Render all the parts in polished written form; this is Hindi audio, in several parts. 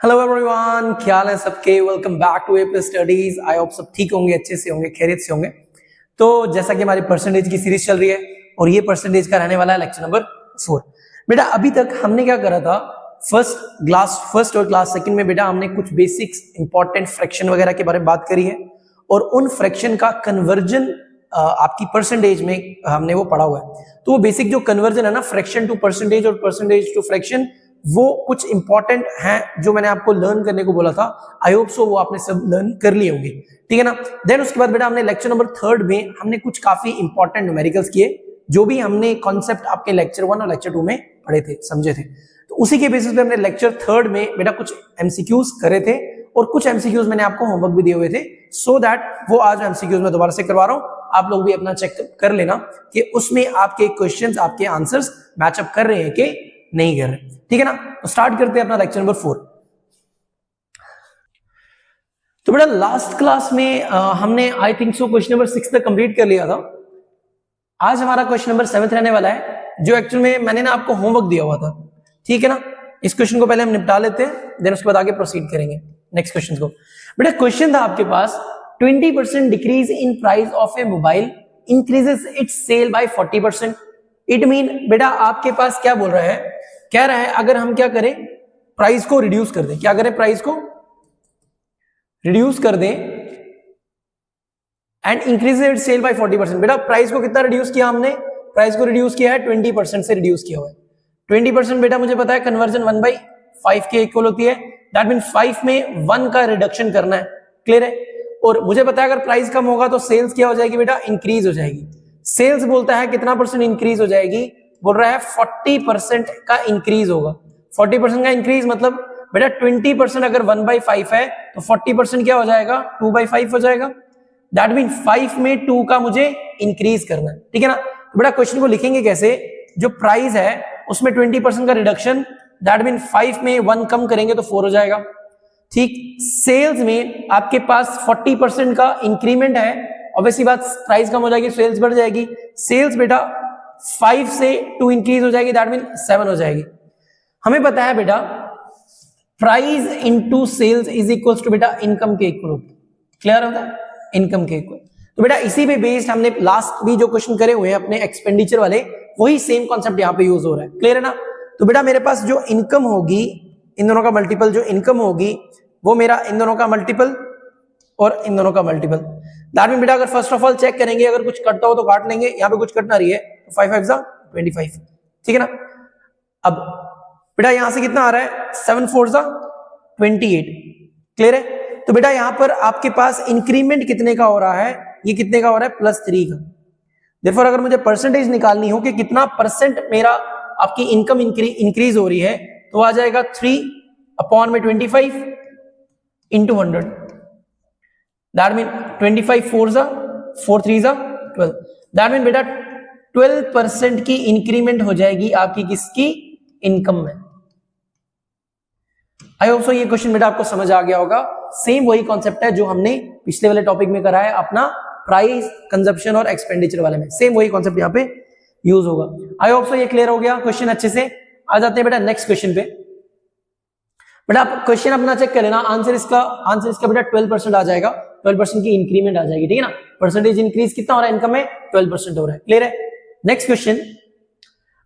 हेलो एवरीवन, क्या हाल है सबके। Welcome back to A plus studies. I hope सब ठीक होंगे, अच्छे से होंगे, खैरियत से होंगे। तो जैसा कि हमारी परसेंटेज की सीरीज चल रही है और ये परसेंटेज का रहने वाला है लेक्चर नंबर 4। बेटा अभी तक हमने क्या करा था, फर्स्ट और क्लास सेकंड में बेटा हमने कुछ बेसिक्स इंपॉर्टेंट फ्रैक्शन वगैरह के बारे में बात करी है और उन फ्रैक्शन का कन्वर्जन आपकी परसेंटेज में हमने वो पढ़ा हुआ है। तो वो बेसिक जो कन्वर्जन है ना, फ्रैक्शन टू परसेंटेज और परसेंटेज टू फ्रैक्शन, वो कुछ इंपॉर्टेंट हैं जो मैंने आपको लर्न करने को बोला था। आई होप सो वो आपने सब लर्न कर लिए होंगे, ठीक है ना। देन उसके बाद बेटा हमने लेक्चर नंबर 3 में हमने कुछ काफी इंपॉर्टेंट न्यूमेरिकल्स किए, जो भी हमने कॉन्सेप्ट आपके लेक्चर 1 और लेक्चर 2 में पढ़े थे, समझे थे। तो उसी के बेसिस पे हमने लेक्चर 3 में बेटा कुछ एमसीक्यूज करे थे और कुछ एमसीक्यूज मैंने आपको होमवर्क भी दिए हुए थे, सो दैट वो आज एमसीक्यूज में दोबारा से करवा रहा हूं। आप लोग भी अपना चेक कर लेना कि उसमें आपके क्वेश्चंस, आपके आंसर्स मैचअप कर रहे हैं कि नहीं कर रहे, ठीक है ना। तो स्टार्ट करते हैं अपना लेक्चर नंबर 4। तो बेटा लास्ट क्लास में हमने I think so question number 6 तक कंप्लीट कर लिया था। आज हमारा क्वेश्चन नंबर 7 रहने वाला है, जो एक्चुअल में मैंने ना आपको होमवर्क दिया हुआ था, ठीक है ना। इस क्वेश्चन को पहले हम निपटा लेते हैं, देन उसके बाद आगे प्रोसीड करेंगे नेक्स्ट क्वेश्चन को। बेटा क्वेश्चन था आपके पास, 20% decrease in price of a mobile increases its sale by 40%। It mean बेटा आपके पास क्या बोल रहा है, कह रहा है अगर हम क्या करें, प्राइस को रिड्यूस कर दें। क्या करें, प्राइस को रिड्यूस कर दें and increase its sale by 40%। बेटा प्राइस को कितना रिड्यूस किया हमने, प्राइस को रिड्यूस किया है 20% से रिड्यूस किया हुआ है। 20% बेटा मुझे पता है कन्वर्जन 1/5 के इक्वल होती है। दैट मीन 5 में 1 का रिडक्शन करना है, क्लियर है। और मुझे पता है अगर प्राइस कम होगा तो सेल्स क्या हो जाएगी बेटा, इंक्रीज हो जाएगी। सेल्स बोलता है कितना परसेंट इंक्रीज हो जाएगी, बोल रहा है 40% का इंक्रीज होगा। 40% का इंक्रीज मतलब बेटा 20% अगर 1/5 है तो 40% क्या हो जाएगा, 2/5 हो जाएगा। दैट मीन 5 में 2 का मुझे इंक्रीज करना है, ठीक है ना। तो बेटा क्वेश्चन को लिखेंगे कैसे, जो प्राइस है उसमें 20% का रिडक्शन, दैट मीन 5 में 1 कम करेंगे तो 4 हो जाएगा, ठीक। सेल्स में आपके पास 40% का इंक्रीमेंट है, ऑब्वियसली बात प्राइस कम हो जाएगी, सेल्स बढ़ जाएगी। सेल्स बेटा 5 से 2 इंक्रीज हो जाएगी, दैट मीन 7 हो जाएगी। हमें पता है बेटा price into sales is equal to बेटा इनकम के इक्वल होता है, क्लियर होता है, इनकम के इक्वल। तो बेटा इसी पे बेस्ड हमने लास्ट भी जो क्वेश्चन करे हुए हैं अपने एक्सपेंडिचर वाले, वही सेम कॉन्सेप्ट यहाँ पे यूज हो रहा है, क्लियर है ना। तो बेटा मेरे पास जो इनकम होगी, इन दोनों का मल्टीपल, जो इनकम होगी वो मेरा इन दोनों का मल्टीपल और इन दोनों का मल्टीपल। दैट मीन बेटा अगर फर्स्ट ऑफ ऑल चेक करेंगे, अगर कुछ कटता हो तो काट लेंगे, यहाँ पे कुछ कट ना रही है तो 5 5 25, ठीक है ना। अब बेटा यहां से कितना आ रहा है, 7 4 28, क्लियर है। तो बेटा यहां पर आपके पास इंक्रीमेंट कितने का हो रहा है, ये कितने का हो रहा है, +3 का। देयरफॉर अगर मुझे परसेंटेज निकालनी हो कि कितना परसेंट मेरा आपकी इनकम इंक्रीज हो रही है, तो आ जाएगा 3/25 into 100। That mean 25 4 3 12। That mean बेटा 12% की इंक्रीमेंट हो जाएगी आपकी किसकी, इनकम में। आई होप सो ये क्वेश्चन बेटा आपको समझ आ गया होगा। सेम वही कॉन्सेप्ट है जो हमने पिछले वाले टॉपिक में करा है, अपना प्राइस, कंजप्शन और एक्सपेंडिचर वाले में, सेम वही कॉन्सेप्ट यहाँ पे यूज होगा। आई होप सो ये क्लियर हो गया क्वेश्चन अच्छे से। आ जाते हैं बेटा नेक्स्ट क्वेश्चन पे। बेटा आप क्वेश्चन अपना चेक कर लेना, आंसर इसका बेटा 12% आ जाएगा, 12% की इंक्रीमेंट आ जाएगी, ठीक है ना। परसेंटेज इंक्रीज कितना हो रहा है इनकम में, 12% हो रहा है, क्लियर है। नेक्स्ट क्वेश्चन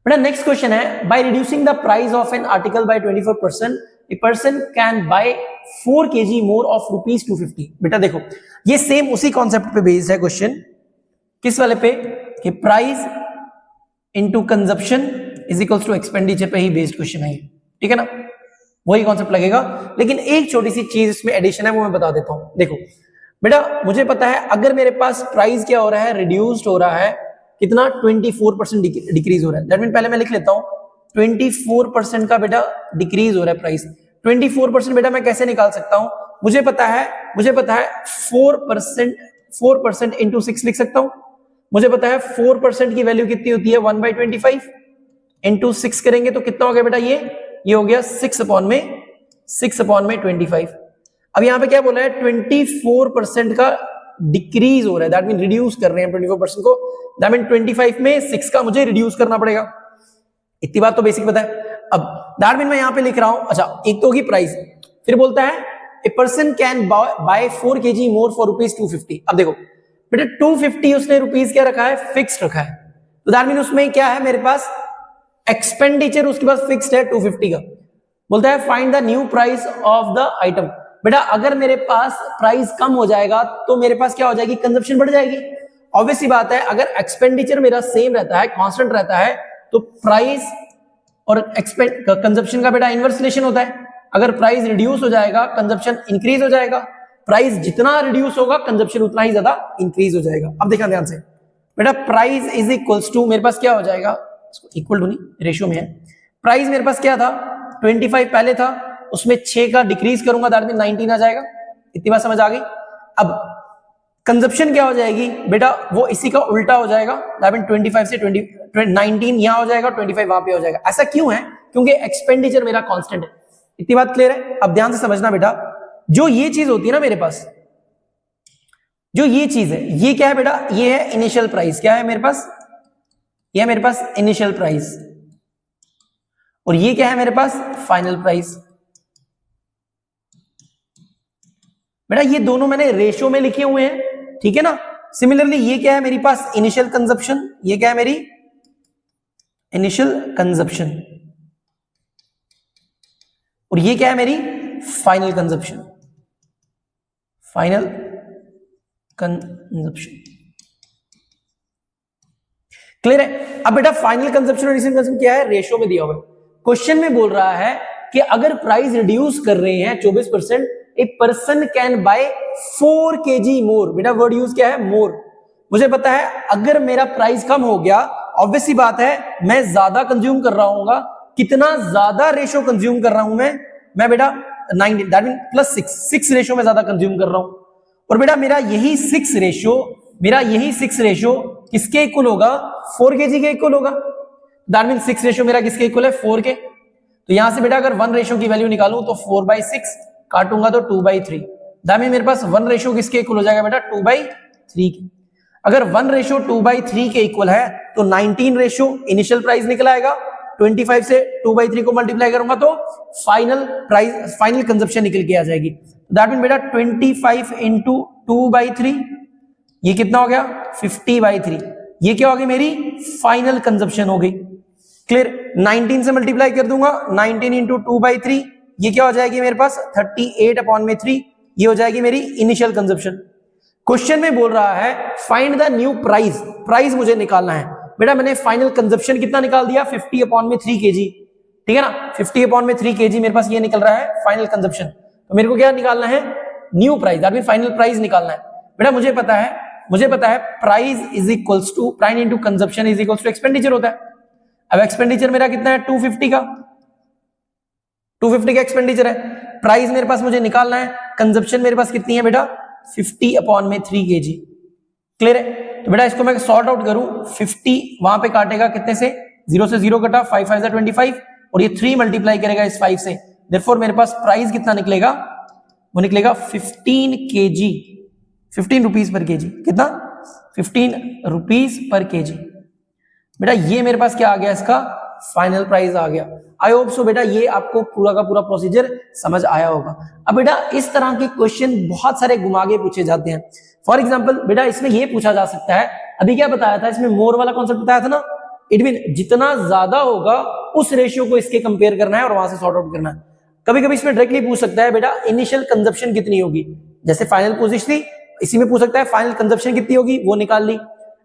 बेटा, नेक्स्ट क्वेश्चन है, by reducing the price of an article by 24%, a person can buy 4 kg more of ₹250। बेटा देखो ये सेम उसी कॉन्सेप्ट पे बेस्ड है क्वेश्चन, किस वाले पे, कि price into consumption is equals to expenditure पे ही बेस्ड क्वेश्चन है, ठीक है ना। वही कॉन्सेप्ट लगेगा, लेकिन एक छोटी सी चीज इसमें एडिशन है, वो मैं बता देता हूं। देखो बेटा मुझे पता है अगर मेरे पास प्राइस क्या हो रहा है, रिड्यूस्ड हो रहा है, कितना, 24% डिक्रीज हो रहा है। दैट मीन पहले मैं लिख लेता हूं 24% का बेटा डिक्रीज हो रहा है प्राइस। 24% बेटा मैं कैसे निकाल सकता हूं, मुझे पता है 4% इंटू 6 लिख सकता हूं। मुझे पता है 4% की वैल्यू कितनी होती है, 1/25 इंटू 6 करेंगे तो कितना हो गया बेटा, ये हो गया 6/25। अब यहां पे क्या बोला है, 24% का डिक्रीज हो रहा है, दैट मीन रिड्यूस कर रहे हैं 24% को। दैट मीन 25 में 6 का मुझे रिड्यूस करना पड़ेगा, इतनी बात तो बेसिक पता है। अब दैट मीन मैं यहां पे लिख रहा हूं, अच्छा एक तो होगी प्राइस, फिर बोलता है a person can buy 4 kg more for ₹250। अब देखो बेटा 250 उसने रुपीस क्या रखा है, फिक्स रखा है, तो दैट मीन उसमें क्या है मेरे पास एक्सपेंडिचर उसके पास फिक्स्ड है 250 का। बोलता है find the new price of the item. बेटा अगर मेरे पास प्राइस कम हो जाएगा तो मेरे पास क्या हो जाएगी, कंजप्शन बढ़ जाएगी। ऑब्वियस सी बात है, अगर एक्सपेंडिचर मेरा सेम रहता है, कांस्टेंट रहता है, तो प्राइस और कंजप्शन का बेटा इनवर्स रिलेशन होता है। अगर प्राइस रिड्यूस हो जाएगा कंजप्शन इंक्रीज हो जाएगा, प्राइस जितना रिड्यूस होगा कंजप्शन उतना ही ज्यादा इंक्रीज हो जाएगा। अब देखना ध्यान से बेटा, प्राइस इज इक्वल्स टू, मेरे पास क्या हो जाएगा, इक्वल टू नहीं रेशियो में है, प्राइस मेरे पास क्या था 25 पहले था, उसमें 6 का डिक्रीज करूंगा दैट मीन 19 आ जाएगा। इतनी बात समझ आ गई। अब कंजप्शन क्या हो जाएगी बेटा, वो इसी का उल्टा हो जाएगा, दैट मीन 25 से 19 यहां हो जाएगा, 25 वहां पे हो जाएगा। ऐसा क्यों है, क्योंकि एक्सपेंडिचर मेरा कांस्टेंट है। इतनी बात क्लियर है। अब ध्यान से समझना बेटा, जो ये चीज होती है ना मेरे पास, जो ये चीज है, ये क्या है बेटा, ये है इनिशियल प्राइस। क्या है मेरे पास, ये है मेरे पास इनिशियल प्राइस, और ये क्या है मेरे पास फाइनल प्राइस। बेटा ये दोनों मैंने रेशो में लिखे हुए हैं, ठीक है ना। सिमिलरली ये क्या है मेरे पास इनिशियल कंजप्शन, ये क्या है मेरी इनिशियल कंजप्शन, और ये क्या है मेरी final consumption, final consumption. Clear है। अब बेटा फाइनल कंजप्शन और इनिशियल कंजप्शन क्या है, रेशो में दिया हुआ है। क्वेश्चन में बोल रहा है कि अगर प्राइस रिड्यूस कर रहे हैं 24%, a person can buy 4 kg मोर। बेटा वर्ड यूज क्या है, मोर। मुझे पता है अगर मेरा प्राइस कम हो गया, ऑब्वियस सी बात है मैं ज्यादा कंज्यूम कर रहा हूँ। कितना ज्यादा रेशो कंज्यूम कर रहा हूं मैं बेटा 9 दैट मीन प्लस 6 रेशो में ज्यादा कंज्यूम कर रहा हूं। और बेटा मेरा यही 6 रेशो किसके इक्वल होगा, 4 kg के इक्वल होगा। दैट मीन 6 रेशो मेरा किसके इक्वल है, 4 के। तो यहां से बेटा अगर 1 रेशो की वैल्यू निकालूं तो 4/6 काटूंगा तो 2/3। दैट मीन मेरे पास 1 रेशो किसके इक्वल हो जाएगा बेटा, 2/3 के। अगर 1 रेशो 2/3 के इक्वल है तो 19 रेशो इनिशियल प्राइस निकल आएगा। 25 से 2/3 को मल्टीप्लाई करूंगा तो फाइनल प्राइस, फाइनल कंजप्शन निकल के आ जाएगी। दैट मीन बेटा 25 इंटू 2/3, ये कितना हो गया 50/3। ये क्या हो गई मेरी फाइनल कंजप्शन हो गई। क्लियर। 19 से मल्टीप्लाई कर दूंगा, 19 इंटू 2/3, ये क्या हो जाएगी मेरे पास 38/3। ये हो जाएगी मेरी इनिशियल कंजप्शन। क्वेश्चन में बोल रहा है find the new price, price मुझे निकालना है। बेटा मैंने फाइनल कंजप्शन कितना निकाल दिया 50/3 kg, ठीक है ना। 50/3 kg मेरे पास ये निकल रहा है फाइनल कंजप्शन। तो मेरे को क्या निकालना है, new price, that mean final price निकालना है। बेटा मुझे पता है price is equals to price into consumption is equals to expenditure होता है। अब एक्सपेंडिचर मेरा कितना है 250 का, 250 का एक्सपेंडिचर है। प्राइस मेरे पास मुझे निकालना है, कंजप्शन मेरे पास कितनी है बेटा 50/3 kg। क्लियर है। तो बेटा इसको मैं सॉर्ट आउट करूं, 50 वहां पे काटेगा कितने से, 0 से 0 कटा, 5 5 25, और ये 3 मल्टीप्लाई करेगा इस 5 से। देयरफॉर मेरे पास प्राइस कितना निकलेगा, वो निकलेगा 15 kg, 15 रुपीज पर kg। कितना 15 रुपीज पर kg। बेटा ये मेरे पास क्या आ गया, इसका फाइनल प्राइस आ गया। आई होप सो बेटा ये आपको पूरा का पूरा प्रोसीजर समझ आया होगा। अब बेटा इस तरह के क्वेश्चन बहुत सारे घुमा के पूछे जाते हैं। फॉर एग्जांपल बेटा इसमें ये पूछा जा सकता है, अभी क्या बताया था इसमें, मोर वाला कॉन्सेप्ट बताया था ना। इट मीन जितना ज्यादा होगा उस रेशियो को इसके कंपेयर करना है और वहां से सॉर्ट आउट करना है। कभी कभी इसमें डायरेक्टली पूछ सकता है बेटा इनिशियल कंजप्शन कितनी होगी, जैसे फाइनल पोजीशन थी, इसी में पूछ सकता है फाइनल कंजप्शन कितनी होगी, वो निकाल ली।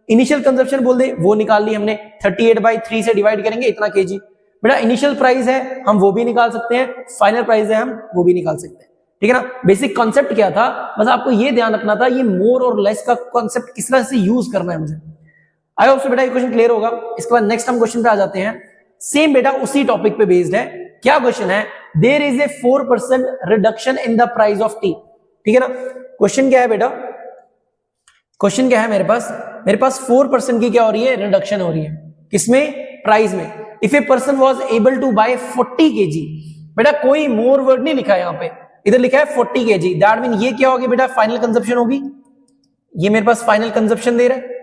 इनिशियल कंजप्शन बोल दे, वो निकाल ली हमने। 38/3 से डिवाइड करेंगे इतना kg। बेटा इनिशियल प्राइस है हम वो भी निकाल सकते हैं, फाइनल प्राइस है हम वो भी निकाल सकते हैं, ठीक है ना। बेसिक कॉन्सेप्ट क्या था, बस आपको ये ध्यान रखना था, ये मोर और लेस का कॉन्सेप्ट किस तरह से यूज करना है मुझे। आई होप सो बेटा ये क्वेश्चन क्लियर होगा। इसके बाद नेक्स्ट हम क्वेश्चन पे आ जाते हैं। सेम बेटा उसी टॉपिक पे बेस्ड है। क्या क्वेश्चन है, there is a 4% reduction in the price of tea, ठीक है ना। क्वेश्चन क्या है बेटा, क्वेश्चन क्या है मेरे पास 4% की क्या हो रही है, रिडक्शन हो रही है, किसमें, प्राइस में। If a person was able to buy 40 kg, बेटा कोई मोर वर्ड नहीं लिखा है यहाँ पे, इधर लिखा है 40 kg। दैट मीन ये क्या होगी बेटा, फाइनल कंजप्शन होगी। ये मेरे पास फाइनल कंजप्शन दे रहा है,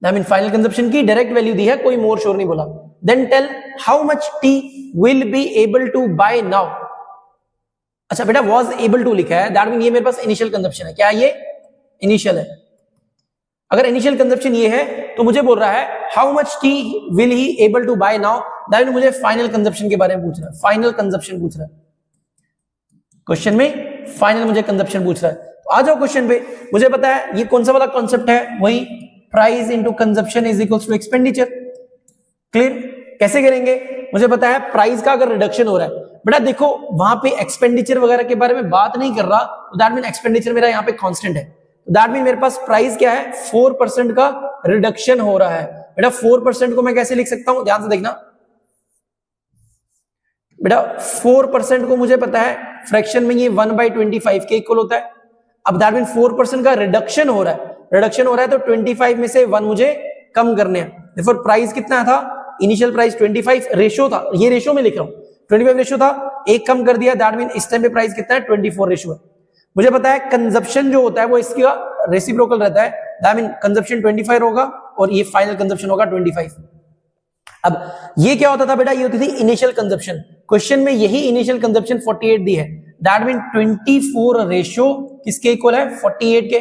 दैट मीन फाइनल कंजप्शन की डायरेक्ट वैल्यू दी है, कोई मोर शोर नहीं बोला। Then tell how much tea will be able to buy now. अच्छा बेटा वॉज एबल टू लिखा है, दैट मीन ये मेरे पास इनिशियल कंजप्शन है। क्या ये इनिशियल है? अगर इनिशियल कंजप्शन ये है तो मुझे बोल रहा है how much tea will he able to buy now, that mean मुझे फाइनल कंजप्शन के बारे में पूछ रहा है, फाइनल कंजप्शन पूछ रहा है क्वेश्चन में, फाइनल मुझे कंजप्शन पूछ रहा है। तो आ जाओ क्वेश्चन पे। मुझे पता है ये कौन सा वाला कॉन्सेप्ट है, वही price into consumption is equal to expenditure. Clear? कैसे करेंगे? मुझे पता है प्राइस का अगर रिडक्शन हो रहा है, बेटा देखो वहां पे एक्सपेंडिचर वगैरह के बारे में बात नहीं कर रहा, तो दैट मीन एक्सपेंडिचर मेरा यहाँ पे कांस्टेंट है, तो दैट मीन मेरे पास प्राइस क्या है, 4% का रिडक्शन हो रहा है। बेटा 4% को मैं कैसे लिख सकता हूं, ध्यान से देखना बेटा। 4% को मुझे पता है फ्रैक्शन में ये 1/25 के इक्वल होता है। अब दैट मीन 4% का रिडक्शन हो रहा है, रिडक्शन हो रहा है तो 25 में से 1 मुझे कम करने हैं। देखो प्राइस कितना था, इनिशियल प्राइस 25 रेशो था, ये रेशो में लिख रहा हूं, 25 रेशो था, एक कम कर दिया, दैट मीन इस टाइम पे प्राइस कितना है 24 रेशो है। मुझे पता है कंजप्शन जो होता है वो इसका रेसिप्रोकल रहता है, दैट मीन कंजप्शन 25 होगा और ये फाइनल कंजप्शन होगा 25। अब ये क्या होता था बेटा, ये होती थी इनिशियल कंजप्शन। क्वेश्चन में यही इनिशियल कंजप्शन 48 दी है, दैट मीन 24 रेशो किसके इक्वल है, 48 के।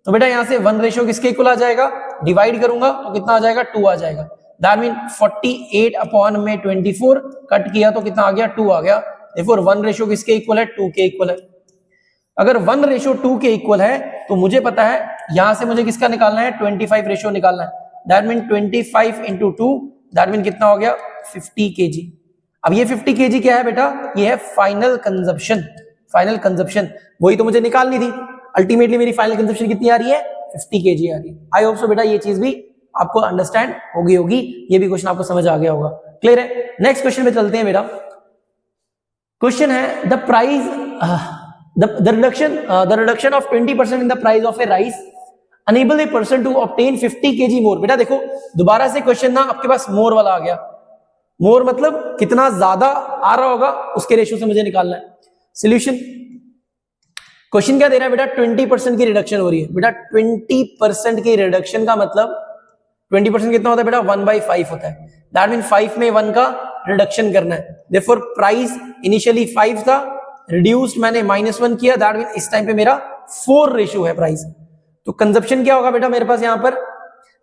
तो बेटा यहां से 1 रेशो किसके इक्वल आ जाएगा, डिवाइड करूंगा तो कितना आ जाएगा, 2 आ जाएगा। दैट मीन 48 अपॉन में 24 कट किया तो कितना आ गया, 2 आ गया। देखो 1 रेशो किसके इक्वल है, 2 के इक्वल है। अगर 1 रेशो 2 के इक्वल है तो मुझे पता है यहां से मुझे किसका निकालना है, 25 रेशो निकालना है। That mean 25 into 2, that mean कितना हो गया, 50 kg। अब ये 50 kg क्या है बेटा, ये है फाइनल कंजप्शन। फाइनल कंजप्शन वही तो मुझे निकालनी थी। अल्टीमेटली मेरी फाइनल कंजप्शन कितनी आ रही है, 50 kg आ रही है। आई होप सो बेटा ये चीज भी आपको अंडरस्टैंड होगी ये भी क्वेश्चन आपको समझ आ गया होगा। क्लियर है? नेक्स्ट क्वेश्चन पे चलते हैं बेटा। क्वेश्चन है the price the reduction of 20% in the price of a rice enable a person to obtain 50 kg more। बेटा देखो दोबारा से क्वेश्चन ना आपके पास मोर वाला आ गया। मोर मतलब कितना ज्यादा आ रहा होगा उसके रेशियो से मुझे निकालना है। सॉल्यूशन क्वेश्चन क्या दे रहा है बेटा, 20% की रिडक्शन हो रही है। बेटा 20% की रिडक्शन का मतलब 20% कितना होता है बेटा, 1/5 होता है। दैट मीन 5 में 1 का रिडक्शन करना है। देयरफॉर प्राइस इनिशियली 5 था, रिड्यूस्ड मैंने -1 किया, दैट मीन इस टाइम पे मेरा 4 रेशियो है प्राइस। तो कंजप्शन क्या होगा बेटा मेरे पास यहां पर,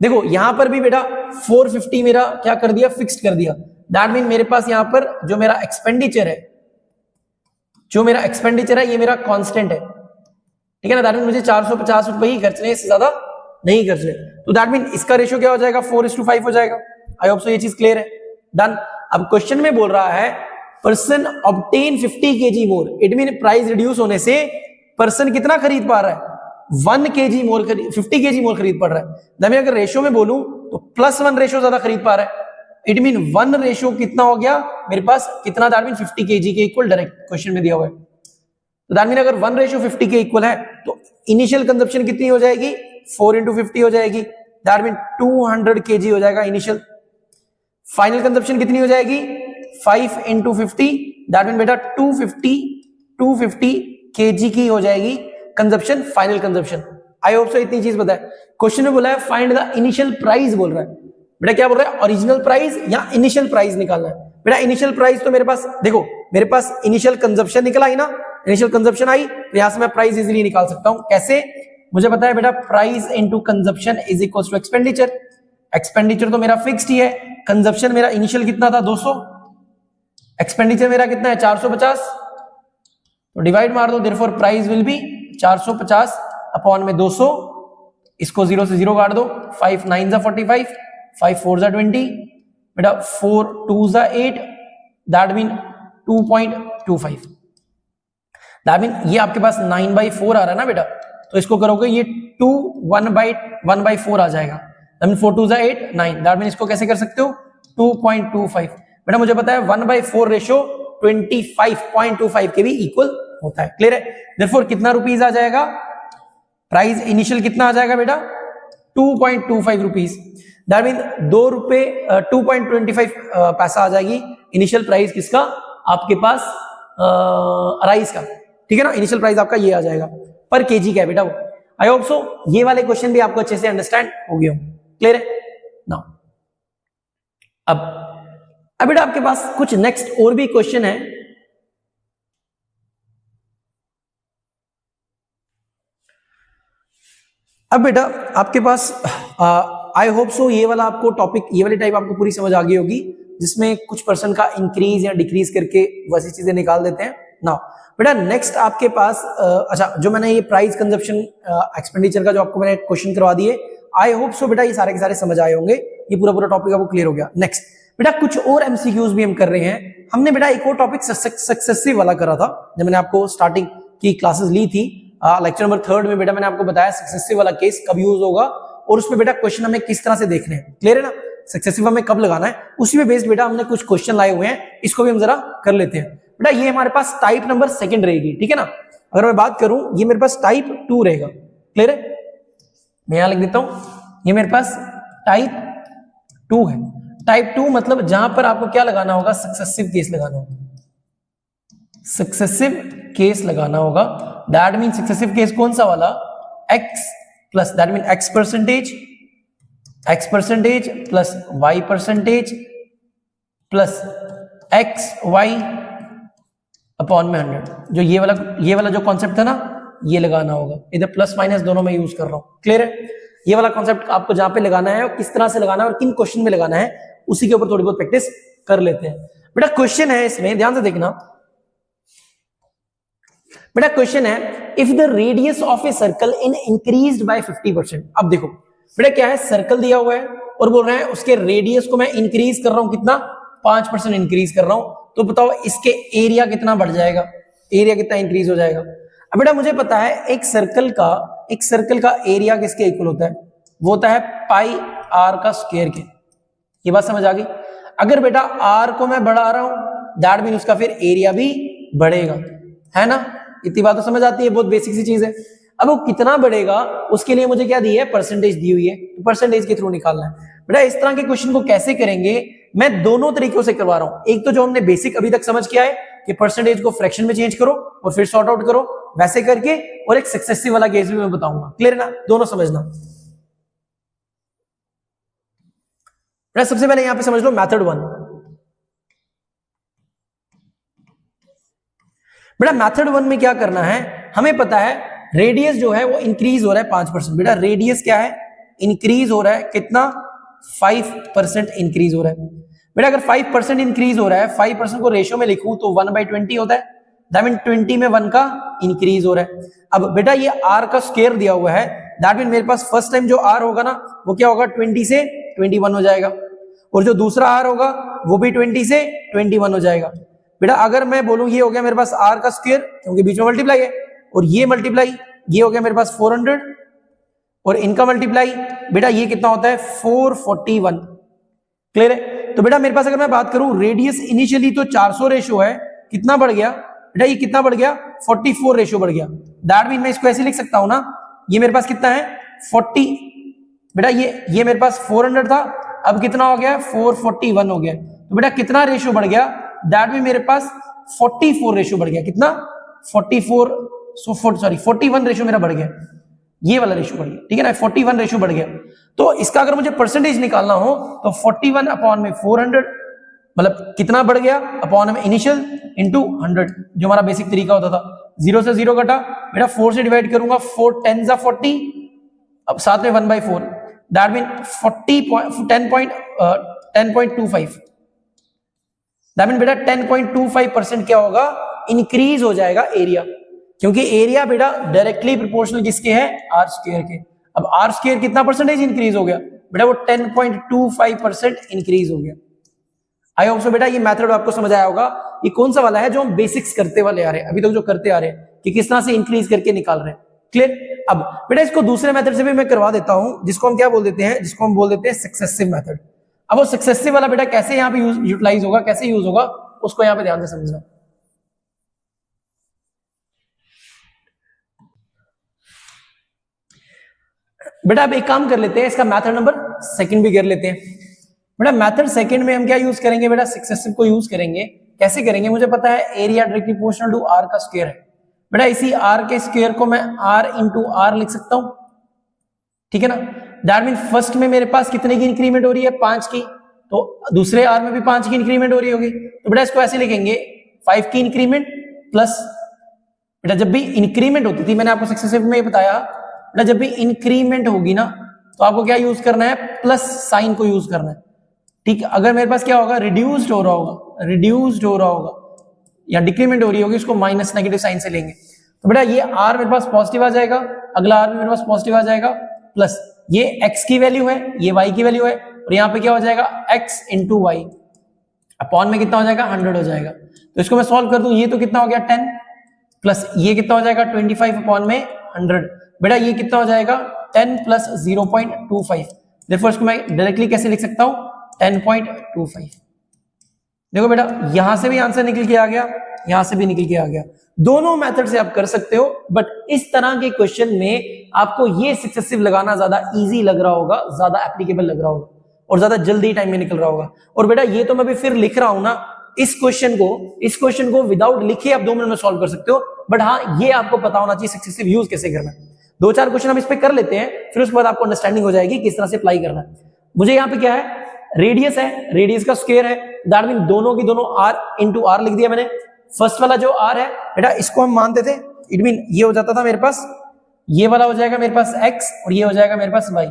देखो यहां पर भी बेटा 450 मेरा क्या कर दिया, फिक्स्ड कर दिया। दैट मीन मेरे पास यहां पर जो मेरा एक्सपेंडिचर है, ये मेरा कांस्टेंट है, ठीक है ना। दैट मीन मुझे 450 रुपए ही खर्चने, इससे ज्यादा नहीं खर्चने। तो दैट मीन इसका रेशियो क्या हो जाएगा, 4:5 हो जाएगा। आई होप सो ये चीज क्लियर है। डन। अब क्वेश्चन में बोल रहा है person obtain 50 kg more, it mean price reduce होने से पर्सन कितना खरीद पा रहा है, 1 kg मोर, 50 kg मोर खरीद पड़ रहा है। दैट मीन अगर रेशियो में बोलूं तो +1 रेशियो ज्यादा खरीद पा रहा है। इट मीन 1 रेशियो कितना हो गया मेरे पास, कितना, दैट मीन 50 kg के इक्वल, डायरेक्ट क्वेश्चन में दिया हुआ है। तो दैट मीन अगर 1 रेशियो 50 के इक्वल है तो इनिशियल कंजप्शन कितनी हो जाएगी, 4 × 50 हो जाएगी। दैट मीन 200 kg हो जाएगा इनिशियल। फाइनल कंजप्शन कितनी हो जाएगी, 5 × 50, दैट मीन बेटा 250 kg की हो जाएगी कंजप्शन, फाइनल कंजप्शन। आई होप सो इतनी चीज पता है। क्वेश्चन में बोला है फाइंड द इनिशियल प्राइस, बोल रहा है बेटा, क्या बोल रहा है, ओरिजिनल प्राइस या इनिशियल प्राइस निकालना है। बेटा इनिशियल प्राइस तो मेरे पास, देखो मेरे पास इनिशियल कंजप्शन निकला ही ना, इनिशियल कंजप्शन आई तो यहां से मैं प्राइस इजीली निकाल सकता हूं। कैसे, मुझे पता है बेटा price into consumption is equal to expenditure. Expenditure तो मेरा फिक्स्ड ही है, कंजप्शन मेरा इनिशियल कितना था 200, एक्सपेंडिचर मेरा कितना है 450, तो डिवाइड मार दो, therefore price will be 450 upon में 200, इसको 0 से 0 काट दो, 5 9 = 45, 5 4 = 20, बेटा 4 2 = 8, दैट मीन 2.25। दैट मीन ये आपके पास 9/4 आ रहा है ना बेटा, तो इसको करोगे ये 2 1/4 आ जाएगा। दैट मीन 4 2 = 8 9, दैट मीन इसको कैसे कर सकते हो 2.25। बेटा मुझे पता है 1/4 रेशियो 25.25 के भी इक्वल होता है। क्लियर है? देयरफॉर कितना रुपीस आ जाएगा, प्राइस इनिशियल कितना आ जाएगा बेटा 2.25 रुपीस। दैट मीन 2 रुपए 2.25 पैसा आ जाएगी इनिशियल प्राइस किसका, आपके पास राइस का, ठीक है ना। इनिशियल प्राइस आपका ये आ जाएगा, पर केजी का है बेटा वो। आई होप सो ये वाले क्वेश्चन भी आपको अच्छे से अंडरस्टैंड हो गए हो। क्लियर है? नाउ अब अब बेटा आपके पास कुछ नेक्स्ट और भी क्वेश्चन है। अब बेटा आपके पास आई होप सो ये वाला आपको टॉपिक, ये वाली टाइप आपको पूरी समझ आ गई होगी, जिसमें कुछ परसेंट का इंक्रीज या डिक्रीज करके वैसी चीजें निकाल देते हैं ना। बेटा नेक्स्ट आपके पास अच्छा, जो मैंने ये प्राइस कंजप्शन एक्सपेंडिचर का जो आपको मैंने क्वेश्चन करवा दिए, आई होप सो बेटा ये सारे के सारे समझ आए होंगे, ये पूरा टॉपिक आपको क्लियर हो गया। नेक्स्ट बेटा कुछ और एमसीक्यूज भी हम कर रहे हैं। हमने बेटा एक और टॉपिक सक्सेसिव वाला करा था, जब मैंने आपको स्टार्टिंग की क्लासेस ली थी, लेक्चर नंबर 3 में बेटा मैंने आपको बताया सक्सेसिव वाला केस कब यूज होगा और उसमें बेटा क्वेश्चन हमें किस तरह से देखने हैं। क्लियर है ना, सक्सेसिव हमें कब लगाना है, उसी में बेस्ड बेटा हमने कुछ क्वेश्चन लाए हुए हैं, इसको भी हम जरा कर लेते हैं। बेटा ये हमारे पास टाइप नंबर 2 रहेगी, ठीक है ना। अगर मैं बात करूं, ये मेरे पास टाइप 2 रहेगा। क्लियर है, मैं यहां लिख देता हूं, ये मेरे पास टाइप 2 है। टाइप 2 मतलब जहां पर आपको क्या लगाना होगा, सक्सेसिव केस लगाना होगा, सक्सेसिव केस लगाना होगा। दैट मीन सक्सेसिव केस कौन सा वाला, x plus, that mean x percentage plus y percentage plus x y upon में 100। जो ये वाला जो कॉन्सेप्ट था ना, ये लगाना होगा। इधर प्लस माइनस दोनों में यूज कर रहा हूं। क्लियर है, ये वाला कॉन्सेप्ट आपको जहां पे लगाना है और किस तरह से लगाना है और किन क्वेश्चन में लगाना है, उसी के ऊपर थोड़ी बहुत प्रैक्टिस कर लेते हैं। बेटा क्वेश्चन है इसमें, ध्यान से देखना बेटा। क्वेश्चन है, if the radius of a circle in increased by 50%। अब देखो बेटा क्या है, सर्कल दिया हुआ है और बोल रहे हैं उसके रेडियस को मैं इंक्रीज कर रहा हूं, कितना, 5% इंक्रीज कर रहा हूं। तो बताओ इसके एरिया कितना बढ़ जाएगा, एरिया कितना इंक्रीज हो जाएगा। अब बेटा मुझे पता है एक सर्कल का एरिया किसके इक्वल होता है, वो होता है पाई आर का स्क्वायर के। ये बात समझ आ गई। अगर बेटा आर को मैं बढ़ा रहा हूं, दैट मीन उसका फिर एरिया भी बढ़ेगा, है ना। इतनी बात तो समझ आती है, बहुत बेसिक सी चीज है। अब वो कितना बढ़ेगा उसके लिए मुझे क्या दी है, परसेंटेज दी हुई है, तो परसेंटेज के थ्रू निकालना है। बेटा इस तरह के क्वेश्चन को कैसे करेंगे, मैं दोनों तरीकों से करवा रहा हूं। एक तो जो हमने बेसिक अभी तक समझ किया है कि परसेंटेज को फ्रैक्शन में चेंज करो और फिर सॉर्ट आउट करो, वैसे करके, और एक सक्सेसिव वाला केस भी मैं बताऊंगा। क्लियर ना, दोनों समझना। बेटा सबसे पहले यहां पे समझ लो मेथड 1। बेटा मेथड 1 में क्या करना है, हमें पता है रेडियस जो है वो इंक्रीज हो रहा है 5%। बेटा रेडियस क्या है, इंक्रीज हो रहा है, कितना, 5% इंक्रीज हो रहा है। बेटा अगर 5% इंक्रीज हो रहा है, 5% को रेशियो में लिखूं तो 1/20 होता है, दैट मीन 20 में 1 का इंक्रीज हो रहा है। अब बेटा ये r का स्क्वायर दिया हुआ है, दैट मीन मेरे पास फर्स्ट टाइम जो r होगा ना, वो क्या होगा, 20 से 21 हो जाएगा, और जो दूसरा r होगा वो भी 20 से 21 हो जाएगा। बेटा अगर मैं बोलूं ये हो गया मेरे पास r का स्क्वायर, क्योंकि बीच में मल्टीप्लाई है, और ये मल्टीप्लाई, ये हो गया मेरे पास 400, और इनका मल्टीप्लाई बेटा ये कितना होता है, 441। क्लियर है। तो बेटा मेरे पास अगर मैं बात करूं, रेडियस इनिशियली तो 400 रेशियो है, कितना बढ़ गया बेटा, ये कितना बढ़ गया, 44 रेशियो बढ़ गया। दैट मीन मैं इसको ऐसे लिख सकता हूं ना, ये मेरे पास कितना है, 40। बेटा ये मेरे पास 400 था, अब कितना हो गया, 441 हो गया। तो बेटा कितना रेशियो बढ़ गया, दैट मीन मेरे पास 44 रेशियो बढ़ गया। कितना, 41 रेशियो मेरा बढ़ गया, ये वाला रेशियो बढ़ गया, ठीक है ना, 41 रेशियो बढ़ गया। तो इसका अगर मुझे परसेंटेज निकालना हो तो 41 अपॉन में 400, मतलब कितना बढ़ गया, अपॉन में इनिशियल इंटू 100, जो हमारा बेसिक तरीका होता था। 0 से 0 कटा, बेटा 4 से डिवाइड करूंगा, 4 10 जा 40, अब साथ में 1/4, दैट मीन 10.25, दैट मीन बेटा 10.25% क्या होगा, इंक्रीज हो जाएगा एरिया, क्योंकि एरिया बेटा डायरेक्टली प्रोपोर्शनल किसके है, आर स्क्वायर के। अब आर स्क्वायर कितना परसेंटेज इंक्रीज हो गया बेटा, वो 10.25% इंक्रीज हो गया। आई होप सो बेटा ये मेथड आपको समझ आया होगा। ये कौन सा वाला है जो हम बेसिक्स करते वाले आ रहे हैं, अभी तक जो करते आ रहे हैं कि किस तरह से इंक्रीज करके निकाल रहे हैं। क्लियर। अब बेटा इसको दूसरे मेथड से भी मैं करवा देता हूं, जिसको हम क्या बोल देते हैं, जिसको हम बोल देते हैं सक्सेसिव मेथड। अब वो सक्सेसिव वाला बेटा कैसे यहाँ पे यूटिलाइज होगा, कैसे यूज होगा, उसको यहाँ पे ध्यान से समझना। बेटा अब एक काम कर लेते हैं, इसका मेथड नंबर 2 भी कर लेते हैं। बेटा मेथड 2 में हम क्या यूज करेंगे बेटा, सक्सेसिव को यूज करेंगे। कैसे करेंगे, मुझे पता है area directly proportional to R का स्क्वायर है। बेटा इसी आर के स्क्वायर को मैं आर इंटू आर लिख सकता हूं, ठीक है ना। दैट मीन फर्स्ट में मेरे पास कितने की इंक्रीमेंट हो रही है, 5 की, तो दूसरे आर में भी 5 की इंक्रीमेंट हो रही होगी, तो बेटा इसको ऐसे लिखेंगे 5 की इंक्रीमेंट प्लस, बेटा जब भी इंक्रीमेंट होती थी, मैंने आपको सक्सेसिव में बताया, बेटा जब भी इंक्रीमेंट होगी ना तो आपको क्या यूज करना है, प्लस साइन को यूज करना है, ठीक है। अगर मेरे पास क्या होगा, रिड्यूस्ड हो रहा होगा या डिक्रीमेंट हो रही होगी, उसको माइनस नेगेटिव साइन से लेंगे, तो बेटा ये आर मेरे पास पॉजिटिव आ जाएगा, अगला आर मेरे पास पॉजिटिव आ जाएगा, प्लस ये x की वैल्यू है, ये y की वैल्यू है, और यहाँ पे क्या हो जाएगा x इंटू वाई, अपॉन में कितना हो जाएगा 100 हो जाएगा। तो इसको मैं सॉल्व कर दूं, ये तो कितना हो गया 10, प्लस ये कितना हो जाएगा 25 अपॉन में 100, बेटा ये कितना हो जाएगा 10 प्लस 0.25, देखो इसको मैं डायरेक्टली कैसे लिख सकता हूं 10.25। देखो बेटा यहां से भी आंसर निकल के आ गया, यहां से भी निकल के आ गया, दोनों मेथड से आप कर सकते हो, बट इस तरह के क्वेश्चन में आपको ये सक्सेसिव लगाना ज्यादा इजी लग रहा होगा, ज्यादा एप्लीकेबल लग रहा होगा और ज्यादा जल्दी टाइम में निकल रहा होगा। और बेटा ये तो मैं भी फिर लिख रहा हूं ना, इस क्वेश्चन को विदाउट लिखे आप 2 मिनट में सॉल्व कर सकते हो, बट हाँ ये आपको पता होना चाहिए सक्सेसिव यूज कैसे करना है। 2-4 क्वेश्चन हम इस पे कर लेते हैं, फिर उसके बाद आपको अंडरस्टैंडिंग हो जाएगी किस तरह से अप्लाई करना है। मुझे यहाँ पे क्या है, रेडियस है, रेडियस का स्क्वायर है, दैट मीन दोनों की दोनों r इंटू आर लिख दिया मैंने। फर्स्ट वाला जो r है बेटा इसको हम मानते थे, इट मीन ये हो जाता था मेरे पास, ये वाला हो जाएगा मेरे पास x और ये हो जाएगा मेरे पास y,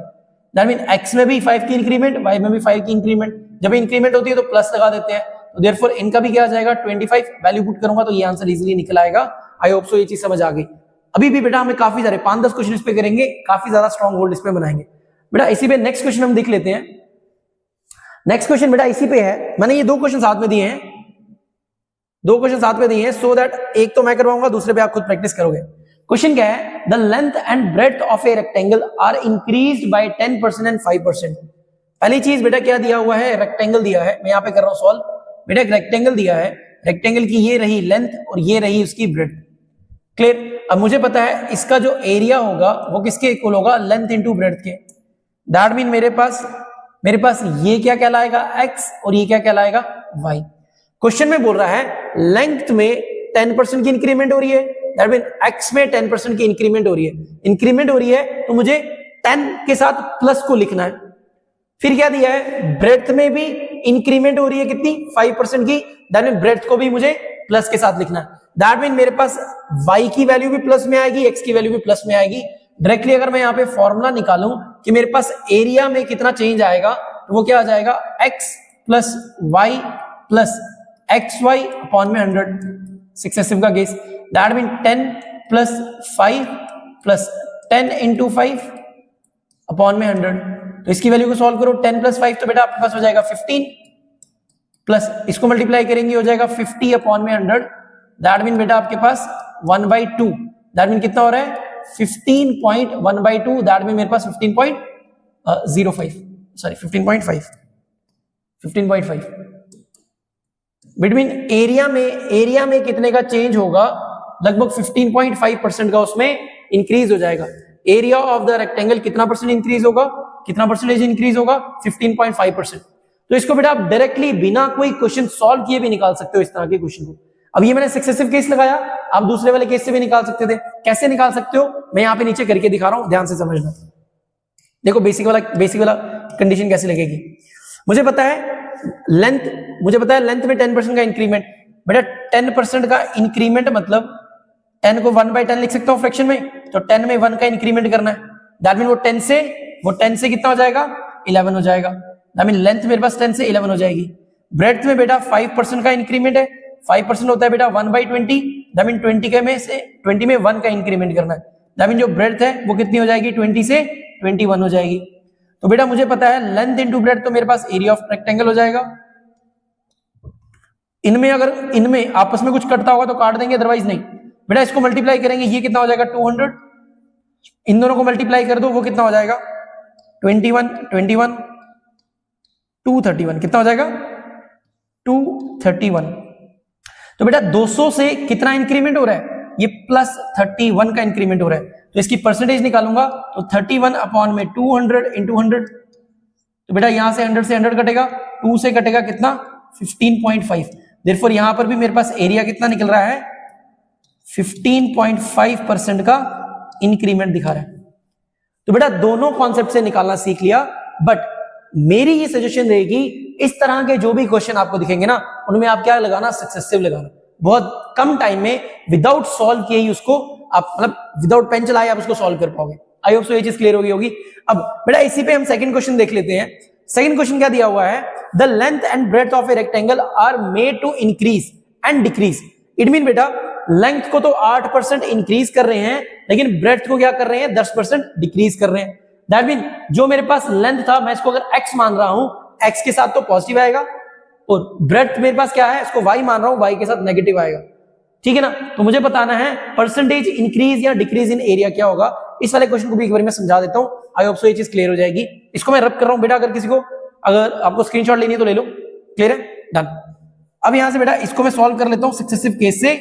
दैट मीन x में भी 5 की इंक्रीमेंट, y में भी 5 की इंक्रीमेंट, जब इंक्रीमेंट होती है तो प्लस लगा देते हैं, तो देयरफॉर इनका भी क्या आ जाएगा 25, वैल्यू पुट करूंगा तो ये आंसर इजीली निकल आएगा। आई होप सो ये चीज समझ आ गई। अभी भी बेटा हमें काफी सारे 5-10 क्वेश्चन इस पे करेंगे, काफी ज्यादा स्ट्रॉन्ग होल्ड इस पे बनाएंगे। बेटा इसी पे नेक्स्ट क्वेश्चन हम देख लेते हैं। नेक्स्ट क्वेश्चन बेटा इसी पे है, मैंने ये 2 क्वेश्चन साथ में दिए हैं, 2 क्वेश्चन साथ में दिए हैं, सो दैट एक तो मैं करवाऊंगा, दूसरे पे आप खुद प्रैक्टिस करोगे। क्वेश्चन क्या है, the length and breadth of a rectangle are increased by 10% and 5%। पहली चीज बेटा क्या दिया हुआ है, रेक्टेंगल दिया है, मैं यहाँ पे कर रहा हूँ सॉल्व। बेटा एक रेक्टेंगल दिया है, रेक्टेंगल की ये रही लेंथ और ये रही उसकी ब्रेड्थ, क्लियर। अब मुझे पता है इसका जो एरिया होगा वो किसके इक्वल होगा, लेंथ इंटू ब्रेड्थ के, दैट मीन मेरे पास ये क्या कहलाएगा x और ये क्या कहलाएगा y। क्वेश्चन में बोल रहा है लेंथ में 10% की इंक्रीमेंट हो रही है, दैट मीन x में 10% की इंक्रीमेंट हो रही है, तो मुझे 10 के साथ प्लस को लिखना है। फिर क्या दिया है, ब्रेड्थ में भी इंक्रीमेंट हो रही है कितनी 5% की, दैट मीन ब्रेड्थ को भी मुझे प्लस के साथ लिखना है, दैट मीन मेरे पास y की वैल्यू भी प्लस में आएगी, x की वैल्यू भी प्लस में आएगी। डायरेक्टली अगर मैं यहाँ पे फॉर्मूला निकालूं कि मेरे पास एरिया में कितना चेंज आएगा, तो वो क्या आ जाएगा x plus Y plus X Y upon में 100, सक्सेसिव का case, that mean 10 plus 5 plus 10 into 5 upon में 100। तो इसकी वैल्यू को सॉल्व करो, 10 प्लस 5 तो बेटा आपके पास हो जाएगा 15, प्लस इसको मल्टीप्लाई करेंगे हो जाएगा 50 अपॉन में 100, दैट मीन बेटा आपके पास 1/2, दैट मीन कितना हो रहा है 15.1/2, दैट मीन मेरे पास 15.5 बिटवीन एरिया में कितने का चेंज होगा, लगभग 15.5% का उसमें इंक्रीज हो जाएगा। एरिया ऑफ द रेक्टेंगल कितना परसेंट इंक्रीज होगा, कितना परसेंटेज इंक्रीज होगा 15.5%। तो इसको बेटा आप डायरेक्टली बिना कोई क्वेश्चन सॉल्व किए भी निकाल सकते हो इस तरह के क्वेश्चन को। अब ये मैंने सक्सेसिव केस लगाया, आप दूसरे वाले केस से भी निकाल सकते थे। कैसे निकाल सकते हो, मैं यहाँ पे नीचे करके दिखा रहा हूं, ध्यान से समझना। देखो बेसिक वाला कंडीशन कैसे लगेगी। मुझे पता है लेंथ में 10% का इंक्रीमेंट, बेटा 10% का इंक्रीमेंट मतलब 10 को 1/10 लिख सकता हूं फ्रैक्शन में, तो 10 में 1 का इंक्रीमेंट करना है, दैट मीन वो 10 से कितना हो जाएगा 11 हो जाएगा, दैट मीन लेंथ मेरे पास 10 से 11 हो जाएगी। ब्रेड्थ में बेटा 5% का इंक्रीमेंट है, 5% होता है बेटा 1/20, दैट मीन 20 में 1 का इंक्रीमेंट करना है, दैट मीन जो ब्रेड्थ है वो कितनी हो जाएगी 20 से 21 हो जाएगी। तो बेटा मुझे पता है लेंथ इंटू ब्रेड्थ, तो मेरे पास एरिया ऑफ रेक्टेंगल हो जाएगा। इनमें आपस में कुछ कटता होगा तो काट देंगे, अदरवाइज नहीं। बेटा इसको मल्टीप्लाई करेंगे, ये कितना हो जाएगा 200, इन दोनों को मल्टीप्लाई कर दो, वो कितना हो जाएगा 21, 231 कितना हो जाएगा 231। तो बेटा 200 से कितना इंक्रीमेंट हो रहा है, ये प्लस 31 का इंक्रीमेंट हो रहा है, तो इसकी परसेंटेज निकालूंगा तो 31 अपॉन में 200 इंटू 100, तो बेटा यहां से 100 से 100 कटेगा, 2 से कटेगा कितना 15.5, देयरफॉर यहां पर भी मेरे पास एरिया कितना निकल रहा है 15.5% का इंक्रीमेंट दिखा रहा है। तो बेटा दोनों कॉन्सेप्ट से निकालना सीख लिया, बट मेरी ये सजेशन रहेगी, इस तरह के जो भी क्वेश्चन आपको दिखेंगे ना, उनमें आप क्या लगाना, सक्सेसिव लगाना। बहुत कम टाइम में विदाउट सॉल्व किए ही उसको आप, मतलब विदाउट पेन चलाए आप उसको सॉल्व कर पाओगे। आई होप सो ये चीज क्लियर होगी। अब बेटा इसी पे हम सेकंड क्वेश्चन देख लेते हैं। सेकंड क्वेश्चन क्या दिया हुआ है, the length and breadth of a rectangle are made to increase and decrease. It mean बेटा लेंथ को तो 8% इंक्रीज कर रहे हैं, लेकिन ब्रेड्थ को क्या कर रहे हैं, 10% डिक्रीज कर रहे हैं। दैट मीन जो मेरे पास लेंथ था, मैं इसको अगर x मान रहा हूं, x के साथ तो पॉजिटिव आएगा, और ब्रेड्थ मेरे पास क्या है, इसको y मान रहा हूं, y के साथ नेगेटिव आएगा। ठीक है ना। तो मुझे बताना है परसेंटेज इंक्रीज या डिक्रीज इन एरिया क्या होगा। इस वाले क्वेश्चन को भी एक बार मैं समझा देता हूं, आई होप सो ये चीज क्लियर हो जाएगी। इसको मैं रब कर रहा हूं बेटा, अगर किसी को, अगर आपको स्क्रीनशॉट लेनी है तो ले लो। क्लियर है, डन। अब यहां से बेटा इसको मैं सॉल्व कर लेता हूं सक्सेसिव केस से,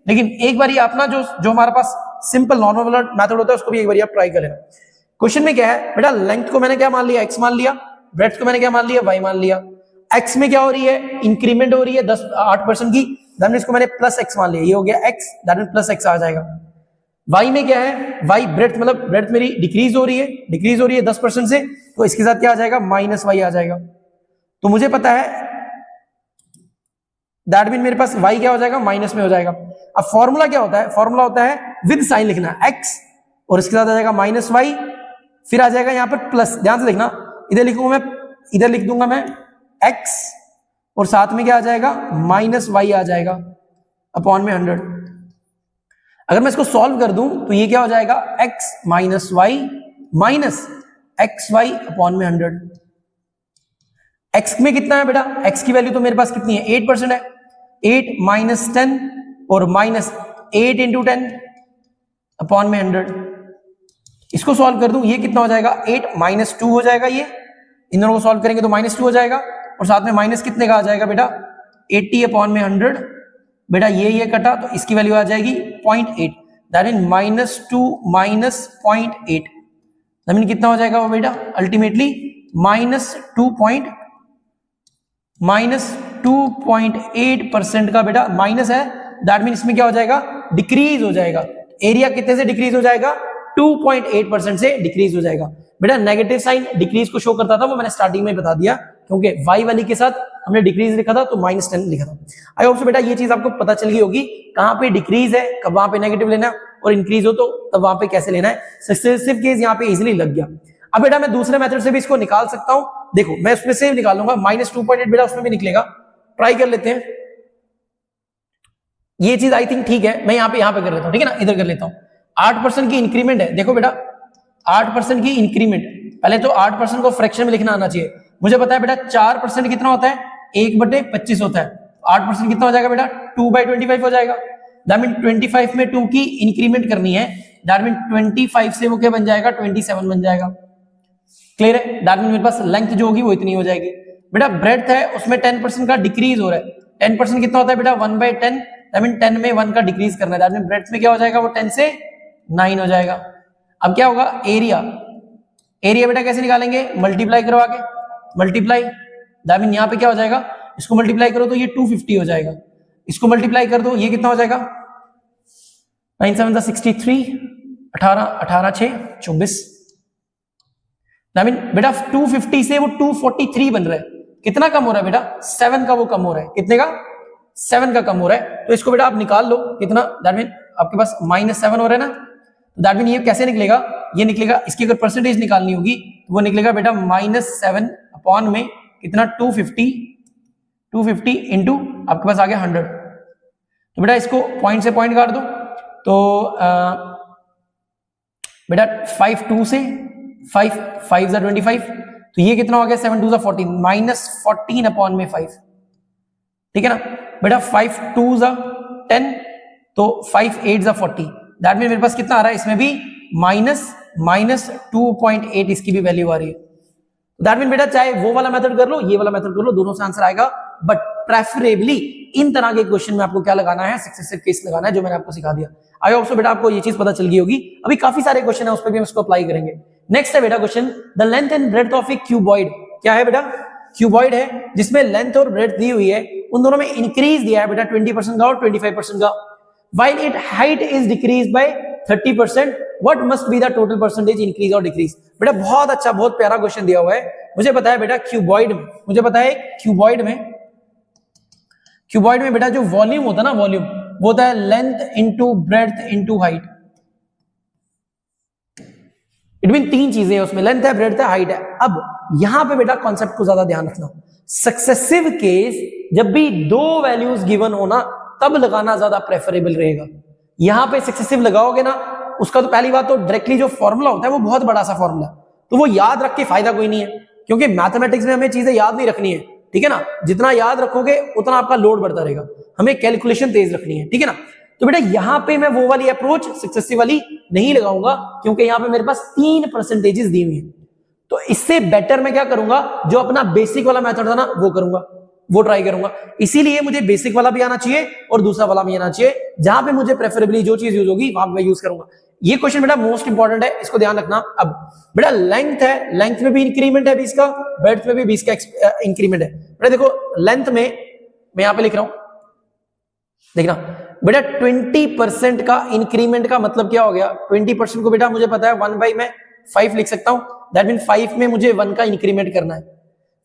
लेकिन एक बार आप ना जो हमारे पास सिंपल नॉर्मल वाला मेथड होता है उसको भी एक बार आप ट्राई कर लेना। क्वेश्चन में क्या है बेटा, लेंथ को मैंने क्या मान लिया, x मान लिया, ब्रेड्थ को मैंने क्या मान लिया, y मान लिया। x में क्या हो रही है, इंक्रीमेंट हो रही है 8% की, दैट मीन इसको मैंने प्लस x मान लिया, ये हो गया x, that mean plus x आ जाएगा। y में क्या है, y ब्रेड्थ, मतलब ब्रेड्थ मेरी डिक्रीज हो रही है 10% से, तो इसके साथ क्या आ जाएगा, माइनस y आ जाएगा। तो मुझे पता है दैट मीन मेरे पास y क्या हो जाएगा, माइनस में हो जाएगा। अब फॉर्मूला क्या होता है, फॉर्मूला होता है विद साइन लिखना, x और इसके साथ आ जाएगा माइनस y, फिर आ जाएगा यहां पर प्लस। ध्यान से देखना, इधर लिखूंगा मैं, इधर लिख दूंगा मैं x, और साथ में क्या आ जाएगा, माइनस y आ जाएगा अपॉन में 100। अगर मैं इसको सॉल्व कर दूं तो ये क्या हो जाएगा, x minus Y minus X Y upon में 100। x में कितना है बेटा, x की वैल्यू तो मेरे पास कितनी है, 8% है। 8 माइनस 10 और माइनस 8 इंटू 10 अपॉन में 100। इसको सॉल्व कर दूं, ये कितना हो जाएगा, 8 माइनस 2 हो जाएगा। ये इन दोनों को सॉल्व करेंगे तो माइनस 2 हो जाएगा, और साथ में माइनस कितने का आ जाएगा बेटा, 80 अपॉन में 100। बेटा ये कटा तो इसकी वैल्यू आ जाएगी 0.8, that mean minus 2 minus 0.8, that mean कितना हो जाएगा वो बेटा, अल्टीमेटली -2.8% का बेटा माइनस है। दैट मीन इसमें क्या हो जाएगा, डिक्रीज हो जाएगा। एरिया कितने से डिक्रीज हो जाएगा, 2.8% से डिक्रीज हो जाएगा। बेटा नेगेटिव साइन डिक्रीज को शो करता था, वो मैंने स्टार्टिंग में बता दिया, क्योंकि y वाली के साथ हमने डिक्रीज लिखा था तो -10 लिखा था। आई होप सो बेटा ये चीज आपको पता चल गई होगी, कहां पे डिक्रीज है, कब वहां पे नेगेटिव लेना है, और इंक्रीज हो तो तब वहां पे कैसे लेना है। सक्सेसिव केस यहाँ पे इजिली लग गया। अब बेटा मैं दूसरे मेथड से भी इसको निकाल सकता हूं, देखो मैं उसमें से निकालूंगा, -2.8 बेटा उसमें भी निकलेगा, ट्राई कर लेते हैं। ये चीज आई थिंक ठीक है, मैं यहाँ पे कर लेता हूँ, ठीक है ना, इधर कर लेता हूँ। 8% की इंक्रीमेंट है, देखो बेटा 8% की इंक्रीमेंट, पहले तो 8% को फ्रैक्शन में लिखना आना चाहिए। मुझे पता है बेटा 4% कितना होता है, 1/25 होता है। 8% कितना हो जाएगा बेटा, 2/25 हो जाएगा। दैट मीन 25 में 2 की इंक्रीमेंट करनी है, दैट मीन 25 से वो क्या बन जाएगा, 27 बन जाएगा। क्लियर है, दैट मीन मेरे पास लेंथ जो होगी वो इतनी हो जाएगी। बेटा ब्रेड्थ है, उसमें 10% का डिक्रीज हो रहा है। 10% कितना होता है बेटा, 1/10, दैट मीन 10 में 1 का डिक्रीज करना है, दैट मीन ब्रेड्थ में क्या हो जाएगा, वो 10 से 9 हो जाएगा। अब क्या होगा, एरिया बेटा कैसे निकालेंगे, मल्टीप्लाई करवा के, मल्टीप्लाई, दैट मीन यहां पे क्या हो जाएगा, इसको मल्टीप्लाई करो तो ये 250 हो जाएगा, इसको मल्टीप्लाई कर दो, ये कितना हो जाएगा, 9 7 63, 18 6 24, दैट मीन बेटा 250 से वो 243 बन रहा है। कितना कम हो रहा है बेटा, 7 का वो कम हो रहा है। कितने का, 7 का कम हो रहा है। तो इसको बेटा आप निकाल लो, कितना, दैट मीन आपके पास -7 हो रहा है ना, दैट मीन ये कैसे निकलेगा, ये निकलेगा, इसकी अगर परसेंटेज निकालनी होगी तो वो निकलेगा बेटा -7 अपॉन में कितना, 250 इंटू आपके पास आ गया 100। तो बेटा इसको पॉइंट से पॉइंट काट दो, तो बेटा 5 2 से 5 5 25, तो ये कितना हो गया, 7 2 14, -14 अपॉन में 5, ठीक है ना बेटा। 5 2 10, तो 5 8 40, दैट मीन मेरे पास कितना आ रहा है, इसमें भी -2.8 इसकी भी वैल्यू आ रही है। दैट मीन बेटा चाहे वो वाला मेथड कर लो, ये वाला मेथड कर लो, दोनों से आंसर आएगा, बट प्रेफरेबली इन तरह के क्वेश्चन में आपको क्या लगाना है, सक्सेसिव केस लगाना है, जो मैंने आपको सिखा दिया। आई होप सो बेटा आपको ये चीज पता चल गई होगी। अभी काफी सारे क्वेश्चन है, उस पर भी हम इसको अप्लाई करेंगे। नेक्स्ट है बेटा question, the length and breadth of A cuboid. क्या है बेटा, क्यूबॉइड है जिसमें लेंथ और ब्रेड्थ दी हुई है, उन दोनों में इंक्रीज दिया है बेटा 20% का और 25% का। While its height is decreased by 30%, what must be the total percentage increase or decrease? बेटा बहुत अच्छा, बहुत प्यारा क्वेश्चन दिया हुआ है। मुझे पता है बेटा क्यूबॉइड में, मुझे पता है क्यूबॉइड में बेटा जो वॉल्यूम होता है ना, वॉल्यूम वो होता है length into breadth into height. It mean तीन चीजें हैं उसमें, लेंथ है, ब्रेड्थ है, हाइट है। अब यहां पे बेटा कॉन्सेप्ट को ज्यादा ध्यान रखना, सक्सेसिव केस जब भी दो वैल्यूज गिवन हो ना तब लगाना ज्यादा प्रेफरेबल रहेगा। यहां पे सक्सेसिव लगाओगे ना, उसका तो पहली बात तो डायरेक्टली जो फॉर्मूला होता है वो बहुत बड़ा सा फॉर्मूला, तो वो याद रख के फायदा कोई नहीं है, क्योंकि मैथमेटिक्स में हमें चीजें याद नहीं रखनी है, ठीक है ना। जितना याद रखोगे उतना आपका लोड बढ़ता रहेगा, हमें कैलकुलेशन तेज रखनी है, ठीक है ना। तो बेटा यहां पे मैं वो वाली अप्रोच सक्सेसिव वाली नहीं लगाऊंगा, क्योंकि यहां पे मेरे पास 3 परसेंटेजेस दी हुई है। तो इससे बेटर मैं क्या करूंगा, जो अपना बेसिक वाला मेथड था ना वो करूंगा, वो ट्राई करूंगा। इसीलिए मुझे बेसिक वाला भी आना चाहिए और दूसरा वाला भी आना चाहिए, जहां पे मुझे प्रेफरेबली जो चीज यूज होगी वहां पे मैं यूज करूंगा। ये क्वेश्चन बेटा मोस्ट इंपॉर्टेंट है, इसको ध्यान रखना। अब बेटा लेंथ है, लेंथ में भी इंक्रीमेंट है 20 का, ब्रेड्थ में भी 20 का इंक्रीमेंट है। बेटा देखो लेंथ में मैं यहां पे लिख रहा हूं, देखना बेटा 20% का इंक्रीमेंट का मतलब क्या हो गया। 20% को बेटा मुझे पता है 1 मैं 5 लिख सकता हूं, दैट मीन 5 में मुझे 1 का इंक्रीमेंट करना है।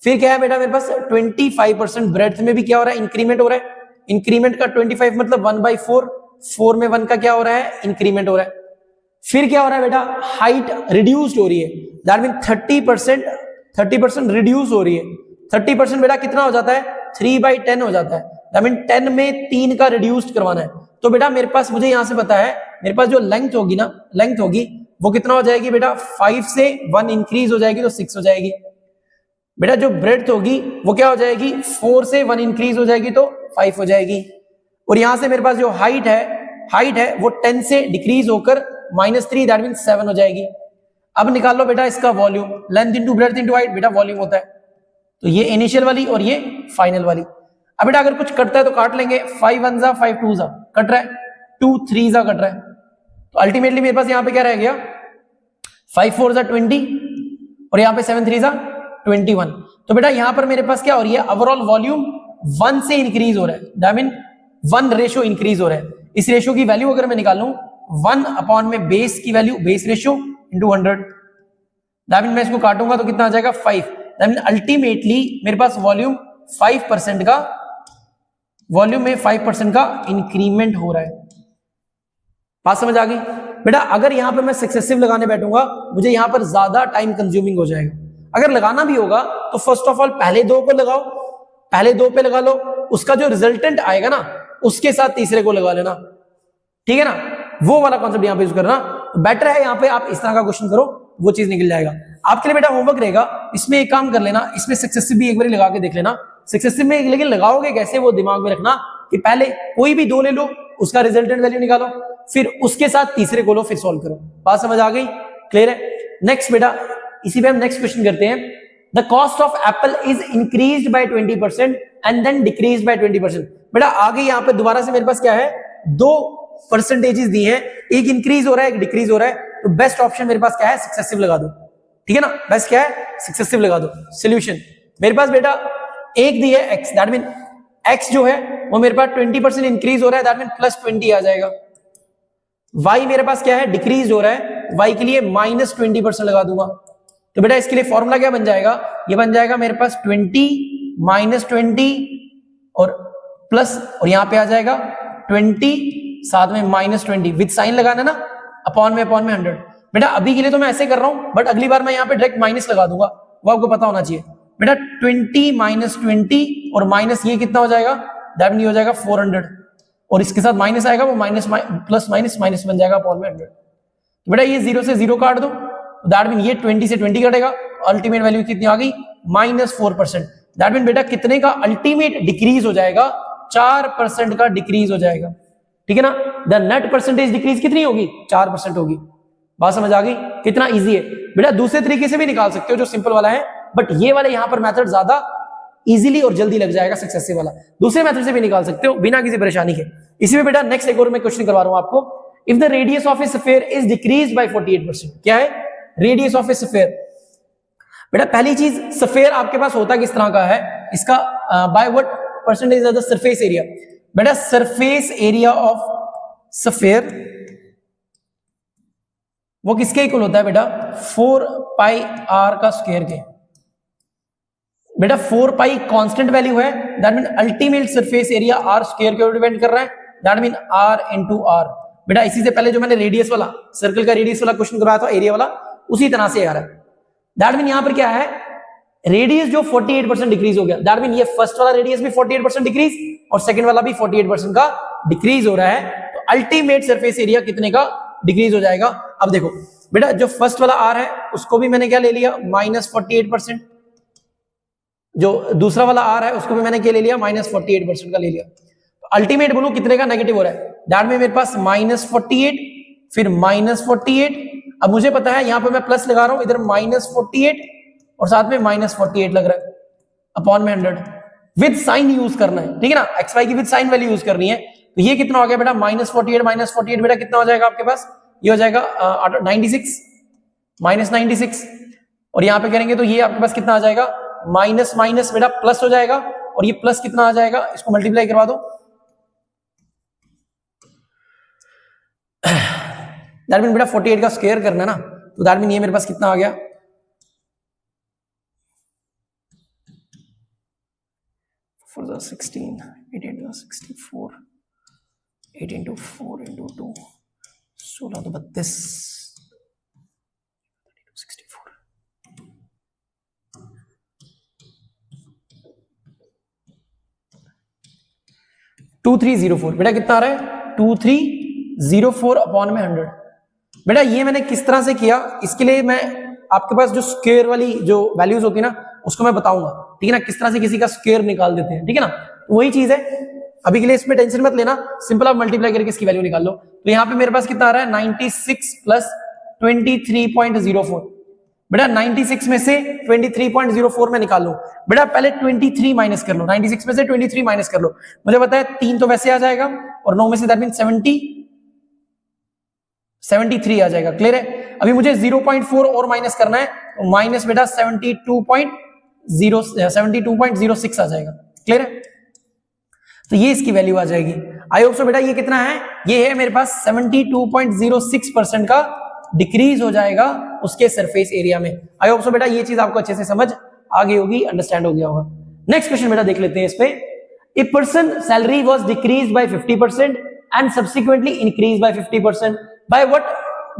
फिर क्या है बेटा मेरे पास 25% ब्रेड्थ में भी क्या हो रहा है, इंक्रीमेंट हो रहा है। इंक्रीमेंट का 25 मतलब 1/4, 4 में 1 का क्या हो रहा है, इंक्रीमेंट हो रहा है। फिर क्या हो रहा है बेटा, हाइट रिड्यूस्ड हो रही है, दैट मीन 30% रिड्यूस हो रही है। 30% बेटा कितना हो जाता है, 3/10 हो जाता है, दैट मीन 10 में 3 का रिड्यूस्ड करवाना है। तो बेटा मेरे पास, मुझे यहां से पता है मेरे पास जो लेंथ होगी ना, लेंथ होगी वो कितना हो जाएगी बेटा, 5 से 1 इंक्रीज हो जाएगी तो 6 हो जाएगी। बेटा जो ब्रेड्थ होगी वो क्या हो जाएगी, 4 से 1 इंक्रीज हो जाएगी तो 5 हो जाएगी। और यहां से मेरे पास जो हाइट है वो 10 से डिक्रीज होकर -3 दैट मीन 7 हो जाएगी। अब निकाल लो बेटा इसका volume, length into breadth into height बेटा वॉल्यूम होता है। तो ये इनिशियल वाली और ये फाइनल वाली। अब बेटा अगर कुछ कटता है तो काट लेंगे, 5 1 जा 5 2 जा कट रहा है, 2 3 जा कट रहा है, तो अल्टीमेटली मेरे पास यहां पे क्या रह गया, 5 4 जा 20 और यहां पे 7 3 जा 21। तो बेटा यहां पर मेरे पास क्या हो रही है, ओवरऑल वॉल्यूम 1 से इंक्रीज हो रहा है, दैट मीन 1 रेशो इंक्रीज हो रहा है। इस रेशो की वैल्यू अगर मैं निकालूं 1 अपॉन में बेस की value, base ratio into 100, that mean मैं इसको काटूंगा तो कितना आ जाएगा 5, दैट मीन अल्टीमेटली मेरे पास वॉल्यूम 5% का, वॉल्यूम में 5% का इंक्रीमेंट हो रहा है। बात समझ आ गई बेटा। अगर यहां पर मैं सक्सेसिव लगाने बैठूंगा मुझे यहां पर ज्यादा टाइम कंज्यूमिंग हो जाएगा। अगर लगाना भी होगा तो फर्स्ट ऑफ ऑल पहले 2 को लगाओ, पहले 2 पे लगा लो, उसका जो रिजल्टेंट आएगा ना उसके साथ तीसरे को लगा लेना, ठीक है ना। वो वाला कॉन्सेप्ट यहां पे यूज करना तो बेटर है। यहां पे आप इस तरह का क्वेश्चन करो, वो चीज निकल जाएगा आपके लिए। बेटा होमवर्क रहेगा, इसमें एक काम कर लेना, इसमें सक्सेसिव भी एक बार लगा के देख लेना। सक्सेसिव में लेकिन लगाओगे कैसे वो दिमाग में रखना कि पहले कोई भी 2 ले लो, उसका रिजल्टेंट वैल्यू निकालो, फिर उसके साथ तीसरे को लो, फिर सॉल्व करो। बात समझ आ गई, क्लियर है। नेक्स्ट बेटा इसी पे हम नेक्स्ट क्वेश्चन करते हैं। The cost of apple is increased by 20% and then decreased by 20%। बेटा आगे यहां पे दोबारा से मेरे पास क्या है, 2 परसेंटेजेस दी हैं, एक इंक्रीज हो रहा है एक डिक्रीज हो रहा है, तो बेस्ट ऑप्शन मेरे पास क्या है, सक्सेसिव लगा दो, ठीक है ना। बेस्ट क्या है, सक्सेसिव लगा दो। सॉल्यूशन मेरे पास बेटा एक दी है x, दैट मीन x जो है वो मेरे पास 20% इंक्रीज हो रहा है, दैट मीन +20 आ जाएगा। y मेरे पास क्या है, डिक्रीज हो रहा है, y के लिए -20% लगा दूंगा। तो बेटा इसके लिए फॉर्मूला क्या बन जाएगा, ये बन जाएगा मेरे पास 20 -20 और प्लस, और यहां पे आ जाएगा 20 साथ में -20 विद साइन लगाना ना, अपॉन में 100। बेटा अभी के लिए तो मैं ऐसे कर रहा हूं, बट अगली बार मैं यहां पे डायरेक्ट माइनस लगा दूंगा, वो आपको पता होना चाहिए। बेटा 20 -20 और माइनस ये कितना हो जाएगा, दैट मीन हो जाएगा 400, और इसके साथ माइनस आएगा वो माइनस प्लस माइनस माइनस बन जाएगा अपॉन में 100। तो बेटा ये 0 से 0 काट दो, दैट मीन ये 20 से 20 कटेगा, अल्टीमेट वैल्यू कितनी आ गई, -4%। दैट मीन बेटा कितने का अल्टीमेट डिक्रीज हो जाएगा, 4% का डिक्रीज हो जाएगा, ठीक है ना। द नेट परसेंटेज डिक्रीज कितनी होगी, 4% होगी। बात समझ आ गई, कितना इजी है। बेटा दूसरे तरीके से भी निकाल सकते हो जो सिंपल वाला है, बट ये वाले यहां पर मेथड ज्यादा इजीली और जल्दी लग जाएगा सक्सेसिव वाला। दूसरे मेथड से भी निकाल सकते हो बिना किसी परेशानी के। इसी में बेटा नेक्स्ट एक और मैं क्वेश्चन करवा रहा हूं आपको। If the radius of A sphere is decreased bye 48%, क्या है रेडियस ऑफ ए स्फीयर। बेटा पहली चीज, स्फीयर आपके पास होता किस तरह का है, इसका by what percentage of the surface area. बेटा सरफेस एरिया ऑफ स्फीयर वो किसके इक्वल होता है बेटा, 4πr का स्क्वायर के। बेटा 4 पाई कांस्टेंट वैल्यू है, that mean ultimate surface area R square के ऊपर डिपेंड कर रहा है, that mean R into R. बेटा इसी से पहले जो मैंने रेडियस वाला सर्कल का रेडियस वाला क्वेश्चन कराया था एरिया वाला, उसी तरह से आ रहा है। दैट मीन यहां पर क्या है, रेडियस जो 48% डिक्रीज हो गया, दैट मीन ये फर्स्ट वाला रेडियस भी 48% डिक्रीज और सेकंड वाला भी 48% का डिक्रीज हो रहा है, तो अल्टीमेट सरफेस एरिया कितने का डिक्रीज हो जाएगा। अब देखो बेटा जो फर्स्ट वाला आर है उसको भी मैंने क्या ले लिया -48%, जो दूसरा वाला आर है उसको भी मैंने क्या ले लिया -48% का ले लिया, तो अल्टीमेट बोलूं कितने का नेगेटिव हो रहा है, दैट में मेरे पास -48 फिर -48, अब मुझे पता है यहां पे मैं प्लस लगा रहा हूं, इधर -48 और साथ में -48 लग रहा है अपॉन में 100, विद साइन यूज करना है, ठीक है ना, एक्स वाई की विद साइन वैल्यू यूज करनी है। तो ये कितना हो गया बेटा -48 बेटा कितना हो जाएगा आपके पास, ये हो जाएगा 96 -96, और यहां पे करेंगे तो ये आपके पास कितना आ जाएगा माइनस माइनस बेटा प्लस हो जाएगा, और ये प्लस कितना आ जाएगा, इसको मल्टीप्लाई करवा दो, दैट मीन बेटा 48 का स्क्वायर करना है ना, तो दैट मीन ये मेरे पास कितना आ गया 16 8 into 64 8 into 4 into 2 16 तो 32 64 2304 बेटा कितना आ रहा है 2304 अपॉन में 100। बेटा ये मैंने किस तरह से किया, इसके लिए मैं आपके पास जो स्क्वायर वाली जो वैल्यूज होती है ना उसको मैं बताऊंगा, ठीक है ना, किस तरह से किसी का स्क्वायर निकाल देते हैं, ठीक है ना, तो वही चीज है, अभी के लिए इसमें टेंशन मत लेना, सिंपल आप मल्टीप्लाई करके इसकी वैल्यू निकाल लो। तो यहाँ पे मेरे पास कितना आ रहा है 96 प्लस 23.04, बेटा 96 में से 23.04 में निकाल लो, बेटा पहले 23 माइनस कर लो, 96 में से 23 माइनस कर लो, मुझे पता है 3 तो वैसे आ जाएगा और 9 में से दैट मीन 73 आ जाएगा, क्लियर है। अभी मुझे 0.4 और माइनस करना है, तो माइनस बेटा 72.06 आ जाएगा, क्लियर है, तो ये इसकी वैल्यू आ जाएगी। आई होप सो बेटा ये कितना है, ये है मेरे पास 72.06% का डिक्रीज हो जाएगा उसके सरफेस एरिया में। आई होप सो बेटा ये चीज आपको अच्छे से समझ आ गई होगी, अंडरस्टैंड हो गया होगा। नेक्स्ट क्वेश्चन बेटा देख लेते हैं इस पे, a person salary was decreased bye 50% and subsequently increase by 50%, by what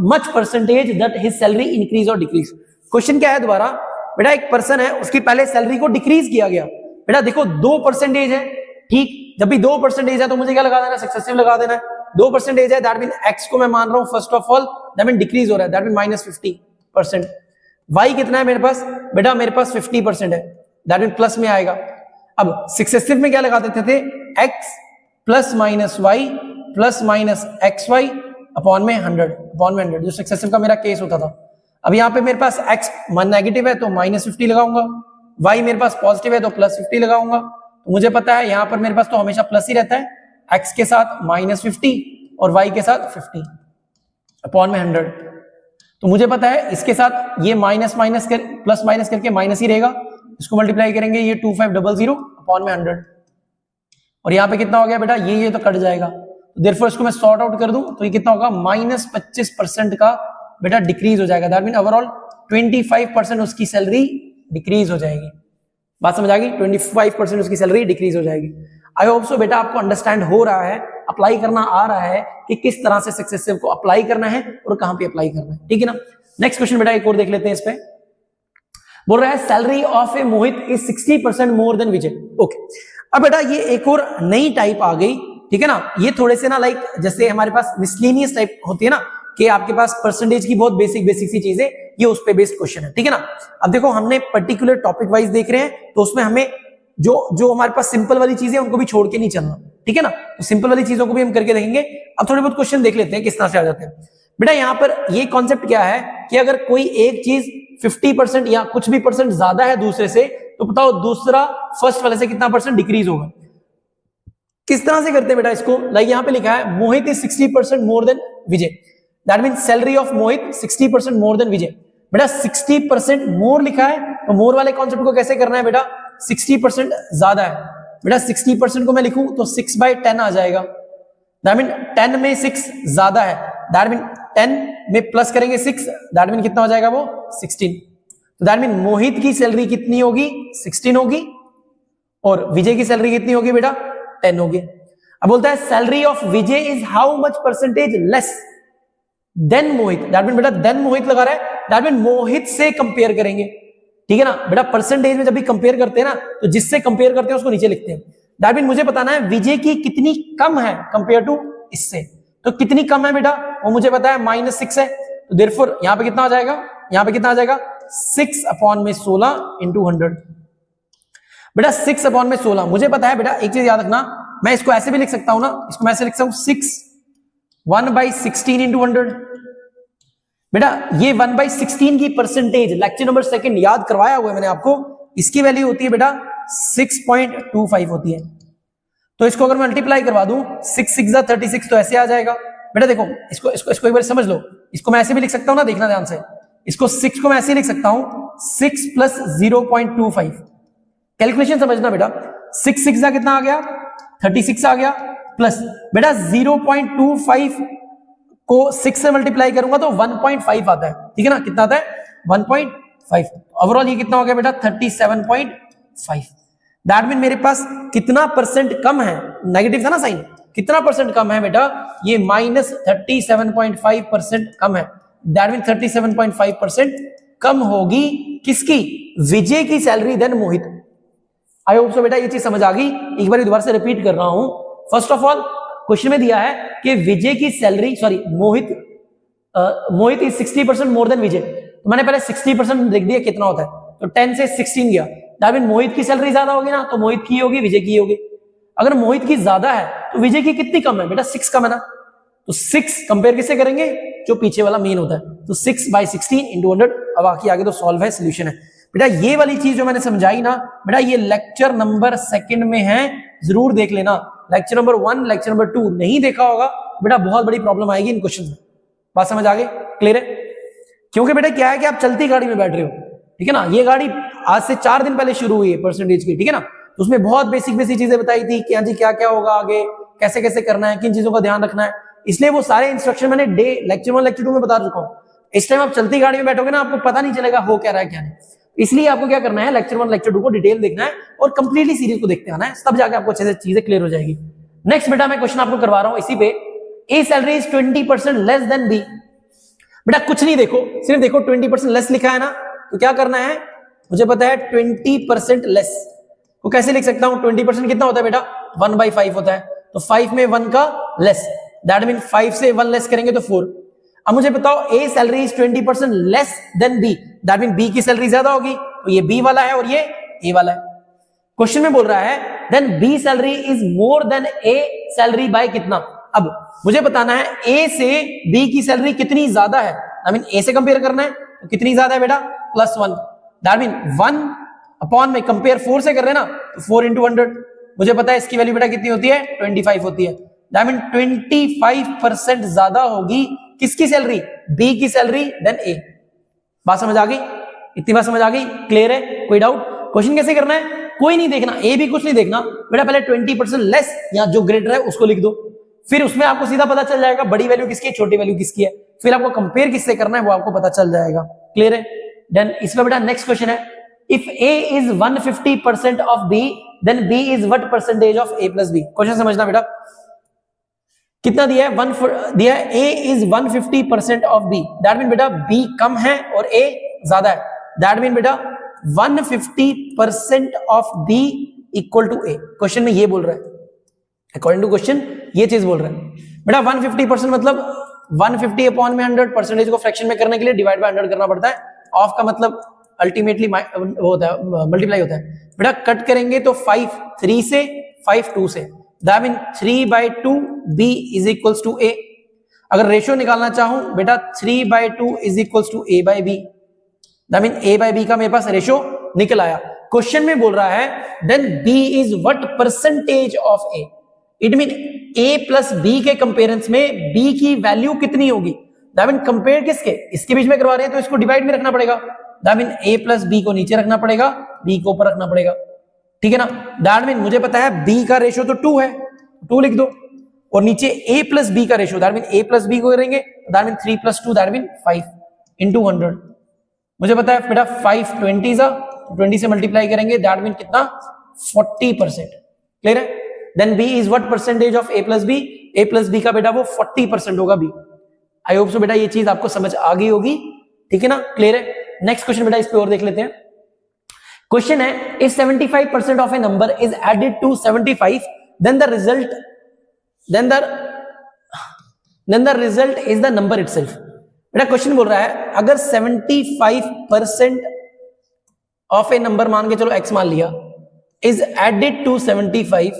much percentage that his salary increase और डिक्रीज। क्वेश्चन क्या है दोबारा, बेटा एक पर्सन है उसकी पहले सैलरी को डिक्रीज किया गया, बेटा देखो 2% है, ठीक, जब भी 2% है तो मुझे क्या लगा देना, सक्सेसिव लगा देना है, 2% है दैट मीन एक्स को मैं मान रहा हूं first of all, that mean decrease हो रहा है, दैट मीन -50%। वाई कितना है मेरे पास, बेटा मेरे पास 50% है, दैट मीन प्लस में आएगा। अब सक्सेसिव में क्या लगा देते थे, X plus minus Y plus minus X Y upon में 100 जो सक्सेसिव का मेरा केस होता था। अब यहाँ पे मेरे पास एक्स नेगेटिव है तो -50 लगाऊंगा, वाई मेरे पास पॉजिटिव है तो +50 लगाऊंगा, तो मुझे पता है यहाँ पर मेरे पास तो हमेशा प्लस ही रहता है, एक्स के साथ -50 और वाई के साथ 50 अपॉन में 100, तो मुझे पता है इसके साथ ये माइनस माइनस कर प्लस माइनस करके माइनस ही रहेगा, इसको मल्टीप्लाई करेंगे ये 2500 अपॉन में 100, और यहाँ पे कितना हो गया बेटा ये तो कट जाएगा, तो देयरफॉर इसको मैं सॉर्ट आउट कर दूं तो ये कितना होगा -25% का बेटा डिक्रीज हो जाएगा, दैट मीन ओवरऑल 25% उसकी सैलरी डिक्रीज हो जाएगी। बात समझ आ गई, 25% उसकी सैलरी डिक्रीज हो जाएगी। आई होप सो बेटा आपको अंडरस्टैंड हो रहा है, अप्लाई करना आ रहा है कि किस तरह से सक्सेसिव को अप्लाई करना है और कहां पे अप्लाई करना है, ठीक है ना। नेक्स्ट क्वेश्चन बेटा एक और देख लेते हैं इस पे, बोल रहा है salary of A Mohit is 60% more than Vijay. Okay, अब बेटा ये एक और नई टाइप आ गई, ठीक है ना, ये थोड़े से ना लाइक जैसे हमारे पास मिसलेनियस टाइप होती है ना कि आपके पास परसेंटेज की बहुत बेसिक सी चीजें, ये उस पे बेस्ड क्वेश्चन है, ठीक है ना। अब देखो हमने पर्टिकुलर टॉपिक वाइज देख रहे हैं तो उसमें हमें जो हमारे पास सिंपल वाली चीजें उनको भी छोड़ के नहीं चलना, ठीक है ना, तो सिंपल वाली चीजों को भी हम करके देखेंगे। अब थोड़े बहुत क्वेश्चन देख लेते हैं किस तरह से आ जाते हैं। बेटा यहाँ पर ये कॉन्सेप्ट क्या है कि अगर कोई एक चीज 50% या कुछ भी परसेंट ज्यादा है दूसरे से, तो बताओ दूसरा फर्स्ट वाले से कितना परसेंट डिक्रीज होगा। किस तरह से करते हैं बेटा इसको, लाइक यहाँ पे लिखा है Mohit is 60% more than Vijay, that mean salary of Mohit 60% more than Vijay. बेटा 60% मोर लिखा है तो मोर वाले कॉन्सेप्ट को कैसे करना है बेटा, 60% ज्यादा है, बेटा 60% को मैं लिखूं तो 6/10 आ जाएगा, दैट मीन 10 में 6 ज्यादा है, दैट मीन 10 में प्लस करेंगे 6, दैट मीन कितना हो जाएगा वो 16। तो दैट मीन मोहित की सैलरी कितनी होगी 16 होगी और विजय की सैलरी कितनी होगी बेटा 10 होगी। अब बोलता है salary of Vijay is how much percentage less than Mohit. That mean बेटा देन मोहित लगा रहा है, दैट मीन मोहित से कंपेयर करेंगे, ठीक है ना बेटा। परसेंटेज में जब भी कंपेयर करते हैं ना तो जिससे कंपेयर करते हैं उसको नीचे लिखते हैं। दैट मीन मुझे बताना है विजय की कितनी कम है कंपेयर टू इससे, तो कितनी कम है बेटा वो मुझे पता है -6 है, तो देयरफॉर यहां पे कितना आ जाएगा, यहां पे कितना आ जाएगा 6/16 × 100। बेटा 6/16 मुझे पता है बेटा, एक चीज याद रखना, मैं इसको ऐसे भी लिख सकता हूं ना, इसको मैं ऐसे लिख सकता हूं 6 1/16 × 100। बेटा ये 1/16 की परसेंटेज लेक्चर नंबर 2 याद करवाया हुआ है मैंने आपको, इसकी वैल्यू होती है बेटा 6.25 होती है। तो इसको अगर मल्टीप्लाई करवा दूं 6 6 36 तो ऐसे आ जाएगा। बेटा देखो इसको इसको इसको एक बार समझ लो, इसको मैं ऐसे भी लिख सकता हूं ना, देखना ध्यान से, इसको 6 को मैं ऐसे लिख सकता हूं 6 + 0.25। कैलकुलेशन समझना बेटा, 6 6 कितना आ गया 36 आ गया, प्लस बेटा 0.25 को 6 से मल्टीप्लाई करूंगा तो 1.5 आता है, ठीक है ना, कितना आता है 1.5। ओवरऑल ये कितना हो गया बेटा 37.5। दैट मीन मेरे पास कितना परसेंट कम है, नेगेटिव था ना साइन, कितना परसेंट कम है बेटा, ये -37.5% कम है। दैट मीन 37.5% कम होगी किसकी, विजय की salary then Mohit. I hope so बेटा ये चीज समझ आ गई। एक बार दोबारा से रिपीट कर रहा हूं। फर्स्ट ऑफ ऑल क्वेश्चन में दिया है कि विजय की salary Mohit is 60% more than Vijay, तो मैंने पहले 60% लिख दिया कितना होता है, तो 10 से 16 गया। दैट मीन मोहित की सैलरी ज्यादा होगी ना, तो मोहित की होगी विजय की होगी। अगर मोहित की ज्यादा है तो विजय की कितनी कम है बेटा 6 कम है ना, तो 6 कंपेयर किससे करेंगे, जो पीछे वाला मेन होता है, तो 6/16 × 100। अब बाकी आगे तो सॉल्व है, सोल्यूशन है बेटा। ये वाली चीज जो मैंने समझाई ना बेटा, ये लेक्चर नंबर 2 में है, जरूर देख लेना। लेक्चर नंबर 1 लेक्चर नंबर 2 नहीं देखा होगा बेटा, बहुत बड़ी प्रॉब्लम आएगी इन क्वेश्चन में। बात समझ आ गई, क्लियर है? क्योंकि बेटा क्या है कि आप चलती गाड़ी में बैठ रहे हो, ठीक है ना, ये गाड़ी आज से 4 दिन पहले शुरू हुई है परसेंटेज की, ठीक है ना, तो उसमें बहुत बेसिक चीजें बताई थी कि हाँ जी क्या क्या होगा आगे, कैसे कैसे करना है, किन चीजों का ध्यान रखना है, इसलिए वो सारे इंस्ट्रक्शन मैंने लेक्चर 1 लेक्चर 2 में बता चुका हूँ। इस टाइम आप चलती गाड़ी में बैठोगे ना, आपको पता नहीं चलेगा हो क्या रहा है क्या नहीं, इसलिए आपको क्या करना है, लेक्चर 1 लेक्चर 2 को डिटेल देखना है और कंप्लीटली सीरीज को देखते आना है, तब जाके आपको अच्छे से चीजें क्लियर हो जाएगी। नेक्स्ट बेटा मैं क्वेश्चन आपको करवा रहा हूं इसी पे, A salary is 20% less than B. बेटा कुछ नहीं देखो, सिर्फ देखो 20% लेस लिखा है ना, तो क्या करना है, मुझे पता है 20% लेस को कैसे लिख सकता हूं, 20% कितना होता है बेटा 1/5 होता है, तो 5 में 1 का लेस, दैट मीन 5 से 1 लेस करेंगे तो 4। अब मुझे बताओ A salary is 20% less than B, that mean B की सैलरी ज्यादा होगी, तो ये बी वाला है और ये ए वाला है। क्वेश्चन में बोल रहा है then B salary is more than A salary by कितना। अब मुझे बताना है ए से बी की सैलरी कितनी ज्यादा है, आई मीन ए से कंपेयर करना है, तो कितनी ज्यादा है बेटा +1, दैट मीन 1 में कंपेयर 4 से कर रहे हैं ना, तो 4 × 100, मुझे पता है इसकी वैल्यू बेटा कितनी होती है 25 होती है, दैट मीन 25% ज्यादा होगी किसकी सैलरी, बी की सैलरी देन ए। बात समझ आ गई, इतनी बात समझ आ गई, क्लियर है, कोई डाउट? क्वेश्चन कैसे करना है, कोई नहीं देखना, ए भी कुछ नहीं देखना बेटा, पहले 20% लेस या जो ग्रेटर है उसको लिख दो, फिर उसमें आपको सीधा पता चल जाएगा बड़ी वैल्यू किसकी है छोटी वैल्यू किसकी है, फिर आपको कंपेयर किससे करना है वो आपको पता चल जाएगा, क्लियर है? देन इसमें बेटा नेक्स्ट क्वेश्चन है, if A is 150% of B then B is what percentage of A plus B. Question समझना बेटा, कितना दिया है, दिया है A is 150% of B, that mean बेटा बी कम है और ए ज्यादा है, दैट मीन बेटा 150% of B equal to A. Question में ये बोल रहा है, अकॉर्डिंग टू क्वेश्चन ये चीज बोल रहा है बेटा, 150% मतलब 150/100 परसेंटेज को फ्रैक्शन में करने के लिए डिवाइड बाय 100 करना पड़ता है, ऑफ का मतलब अल्टीमेटली वो होता है मल्टीप्लाई होता है बेटा। कट करेंगे तो 5 3 से 5 2 से, that mean 3/2 B is equals to A. अगर रेशियो निकालना चाहूं बेटा 3/2 is equals to A by B, that mean A by B का मेरे पास रेशियो निकल आया। क्वेश्चन में बोल रहा है then B is what percentage of A, it mean A plus B के कंपेरेंस में बी की वैल्यू कितनी होगी, दैट मीन कंपेयर किसके, इसके बीच में करवा रहे हैं तो इसको डिवाइड में रखना पड़ेगा, that mean A plus B को नीचे रखना पड़ेगा, बी को ऊपर रखना पड़ेगा, ठीक है ना। दैट मीन मुझे पता है बी का रेशियो तो 2 है, 2 लिख दो, और नीचे ए प्लस बी का ratio, that mean A plus B को करेंगे, दैट मीन 3 + 2 दैट मीन 5 × 100। मुझे पता है बेटा 5 20 20 से मल्टीप्लाई करेंगे, दैट मीन कितना 40%। क्लियर है? Then B is what percentage of A plus B, A plus B का बेटा वो 40% होगा बी। आई होप सो बेटा ये चीज आपको समझ आ गई होगी, ठीक है ना? क्लियर है? नेक्स्ट क्वेश्चन बेटा इस पे और देख लेते हैं। क्वेश्चन है if 75% of a number is added to 75 then the result is the number itself. बेटा क्वेश्चन बोल रहा है अगर 75% ऑफ ए नंबर मान के चलो x मान लिया is added to 75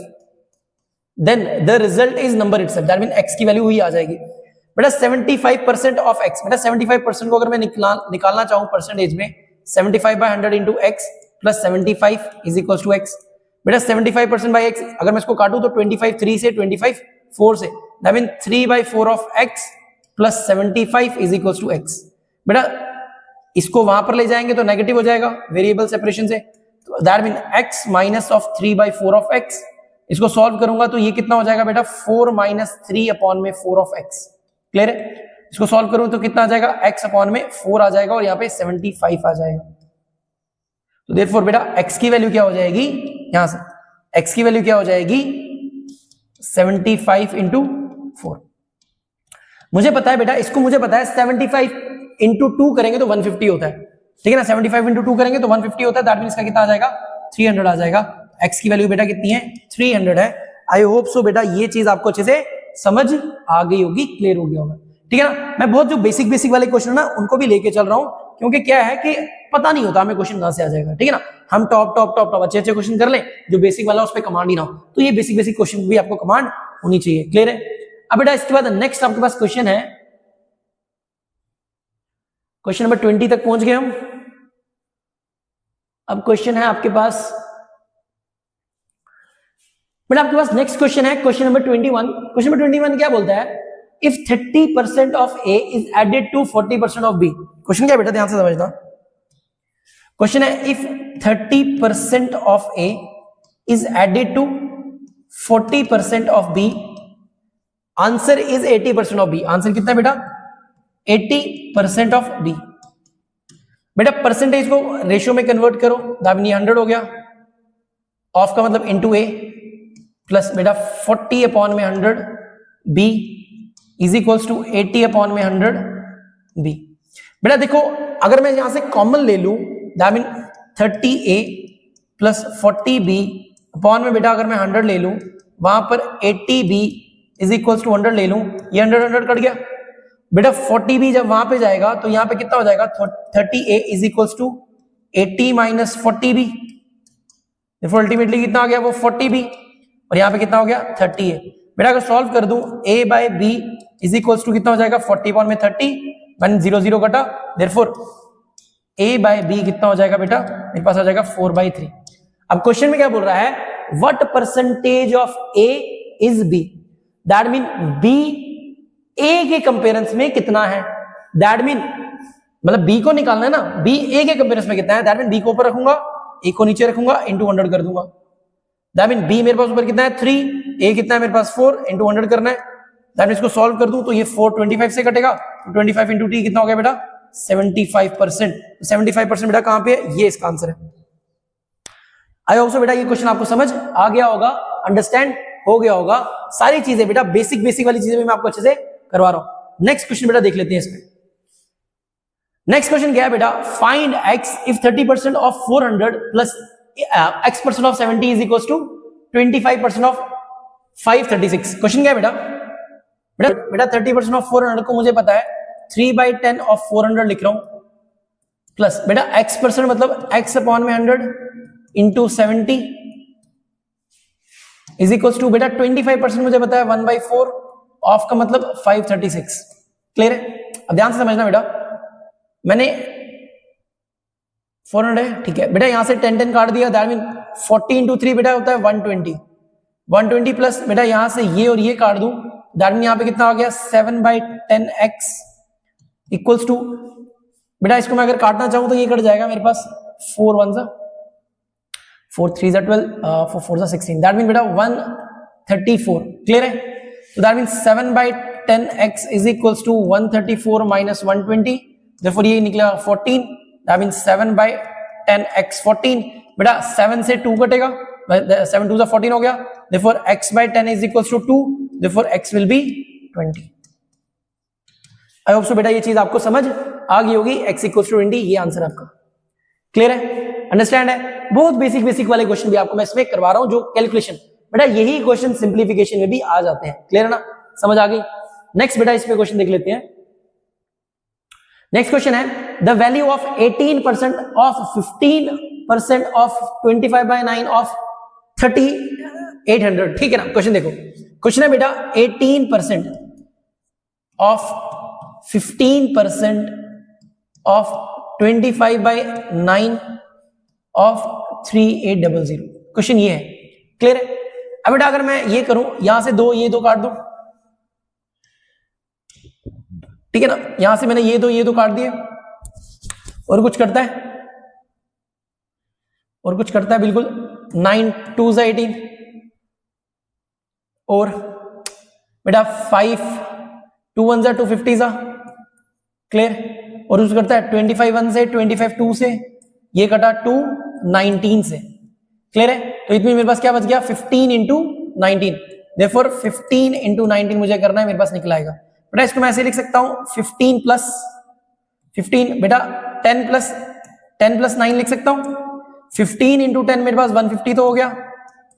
then the result is number itself, that mean x की वैल्यू हुई आ जाएगी। बेटा 75% ऑफ x, बेटा 75% को अगर मैं निकालना चाहूं परसेंटेज में 75/100 into X plus 75 is equal to X. बेटा 75% बाई एक्स अगर मैं इसको काटूं तो 25 3 से 25 4 से, that mean 3/4 of x plus 75 is equal to X. बेटा इसको वहां पर ले जाएंगे तो नेगेटिव हो जाएगा वेरिएबल सेपरेशन से, तो that mean x minus of 3/4 of x। इसको सॉल्व करूंगा तो ये कितना हो जाएगा बेटा 4 माइनस 3 अपॉन में 4 ऑफ x। क्लियर है? इसको सॉल्व करूं तो कितना आ जाएगा x अपॉन में 4 आ जाएगा और यहाँ पे 75 आ जाएगा। तो देयरफॉर बेटा x की वैल्यू क्या हो जाएगी, यहां से x की वैल्यू क्या हो जाएगी 75 इंटू 4। मुझे पता है बेटा, इसको मुझे पता है 75 इंटू 2 करेंगे तो 150 होता है, ठीक है ना? 75 इंटू 2 करेंगे तो 150 होता है, दैट मीन इसका कितना आ जाएगा 300 आ जाएगा। x की वैल्यू बेटा कितनी है 300 है। आई होप सो बेटा ये चीज आपको अच्छे से समझ आ गई होगी, क्लियर हो गया होगा, ठीक है ना? मैं बहुत जो बेसिक वाले क्वेश्चन ना उनको भी लेके चल रहा हूं, क्योंकि क्या है कि पता नहीं होता हमें क्वेश्चन कहां से आ जाएगा, ठीक है ना? हम टॉप अच्छे क्वेश्चन कर लें, जो बेसिक वाला उस पर कमांड ही ना हो, तो ये बेसिक क्वेश्चन भी आपको कमांड होनी चाहिए। क्लियर है? अब बेटा इसके बाद नेक्स्ट आपके पास क्वेश्चन है, क्वेश्चन नंबर 20 तक पहुंच गए हम। अब क्वेश्चन है आपके पास बेटा, आपके पास नेक्स्ट क्वेश्चन है क्वेश्चन नंबर 21। क्वेश्चन नंबर 21 क्या बोलता है, if 30% of A is added to 40% of B. Question क्या है बेटा, ध्यान से समझना। क्वेश्चन है if 30% of A is added to 40% of B, answer is 80% of B. Answer कितना है बेटा 80% ऑफ बी। बेटा परसेंटेज को रेशियो में कन्वर्ट करो, दामिनी 100 हो गया, ऑफ का मतलब इनटू ए प्लस बेटा 40 अपॉन में 100 B is equals to 80 upon में 100 बी। बेटा देखो अगर मैं यहां से कॉमन ले लूं, that mean 30a plus 40b upon में बेटा अगर मैं 100 ले लूं, वहां पर 80b इज इक्वल्स टू 100 ले लूं, ये 100 कट गया। बेटा 40b जब वहां पे जाएगा तो यहां पे कितना हो जाएगा 30a is equals to 80 minus 40b, ultimately कितना आ गया वो 40b, और यहाँ पे कितना हो गया 30a। बेटा अगर सॉल्व कर दूं a by b is equals to कितना हो जाएगा 40 अपॉन में 30, 0 0 कटा, देयरफॉर a बाय b कितना हो जाएगा बेटा, मेरे पास आ जाएगा 4/3। अब क्वेश्चन में क्या बोल रहा है, what percentage of a is b, that mean b a के कंपेरेंस में कितना है, दैट मीन मतलब b को निकालना है ना, b a के कंपेरेंस में कितना है, दैट मीन b को ऊपर रखूंगा, a को नीचे रखूंगा, इंटू 100 कर दूंगा। दैट मीन b मेरे पास ऊपर कितना है 3, a कितना है मेरे पास 4, इंटू 100 करना है। दैट मीन इसको सॉल्व कर दूं तो ये 4 25 से कटेगा, तो 25 इंटू t कितना हो गया बेटा 75%। 75% बेटा कहां पे है, ये इसका आंसर है। आई होप सो बेटा ये क्वेश्चन आपको समझ आ गया होगा, अंडरस्टैंड हो गया होगा। सारी चीजें बेटा बेसिक वाली चीजें भी मैं आपको अच्छे से करवा रहा हूं। नेक्स्ट क्वेश्चन बेटा देख लेते हैं इसमें। नेक्स्ट क्वेश्चन क्या है बेटा, find x if 30% of 400 plus x% of 70 is equal to 25% of 536। Question क्या है बेटा, बेटा 30% ऑफ 400 को मुझे पता है 3/10 ऑफ 400 लिख रहा हूं, प्लस बेटा x% मतलब x अपॉन में 100 इंटू 70 इज इक्वल टू बेटा 25% मुझे पता है 1/4 ऑफ का मतलब 536। क्लियर है? अब ध्यान से समझना बेटा, मैंने 400 है, ठीक है बेटा, यहां से 10 काट दिया, दैट मीन 40 इंटू 3 बेटा होता है 120 प्लस बेटा यहां से ये और ये काट दूं, दैट मीन यहां पे कितना आ गया 7/10x इक्वल्स टू बेटा इसको मैं अगर काटना चाहूं तो ये कट जाएगा मेरे पास 4 1 4 3 12 4 4 16, दैट मीन बेटा 134। क्लियर है? तो that mean 7/10x is equals to 134 minus 120, therefore ये निकला 14, दैट मींस 7/10 x14। बेटा 7 से 2 कटेगा, 7 2 14 हो गया, therefore x/10 is equals to 2, therefore x will be 20। I hope so बेटा ये चीज आपको समझ आ गई होगी, x equals to 20, ये आंसर आपका क्लियर है, अंडरस्टैंड है। बहुत बेसिक वाले क्वेश्चन भी आपको मैं इसमें करवा रहा हूं, जो कैलकुलेशन, बेटा यही क्वेश्चन सिंप्लीफिकेशन में भी आ जाते हैं, क्लियर है ना, समझ आ गई। नेक्स्ट बेटा इस पे क्वेश्चन देख लेते हैं। नेक्स्ट क्वेश्चन है the value of 18% of 15% of 25/9 of 3800। ठीक है ना, क्वेश्चन देखो, क्वेश्चन है बेटा 18% ऑफ 15% ऑफ 25/9 ऑफ 3800। क्वेश्चन ये है, क्लियर है। अब बेटा अगर मैं ये करूं, यहां से ये दो काट दूं, ठीक है ना, यहां से मैंने ये दो काट दिए, और कुछ करता है बिल्कुल, 9 2 18, और बेटा 5 2 1 250, क्लियर, और कुछ करता है 25 1 से 25 2 से, ये कटा 2 19 से, क्लियर है। तो इतनी मेरे पास क्या बच गया, 15 इंटू 19, देयरफॉर 15 इंटू 19 मुझे करना है, मेरे पास निकल आएगा। बेटा इसको मैं ऐसे लिख सकता हूं 15 प्लस 15, बेटा 10 प्लस 9 लिख सकता हूं, 15 इंटू 10 मेरे पास 150 तो हो गया,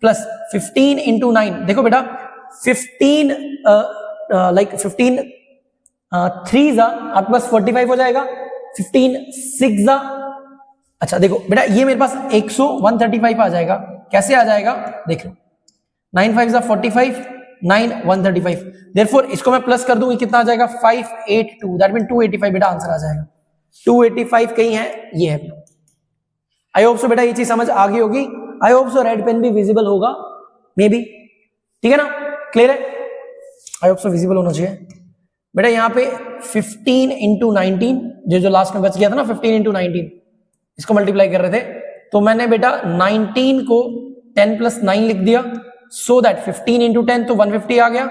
प्लस 15 इंटू 9, देखो बेटा 15 लाइक 15 3 आपके पास 45 हो जाएगा, 15 6 अच्छा देखो बेटा ये मेरे पास 135 आ जाएगा, कैसे आ जाएगा देख लो, 9 5 45, 9 135, देयरफॉर इसको मैं प्लस कर दूं, कितना आ जाएगा 582, दैट मीन 285 बेटा आंसर आ जाएगा, 285 कहीं है, ये है। आई होप सो बेटा ये चीज समझ आ गई होगी, I hope so red pen भी विजिबल होगा मे बी, ठीक है ना, क्लियर है, आई होप सो विजिबल होना चाहिए। बेटा यहाँ पे 15 इंटू 19 जो लास्ट में बच गया था ना, 15 इंटू 19 इसको मल्टीप्लाई कर रहे थे, तो मैंने बेटा 19 को 10 प्लस 9 लिख दिया, सो दैट 15 इंटू 10 तो 150 आ गया,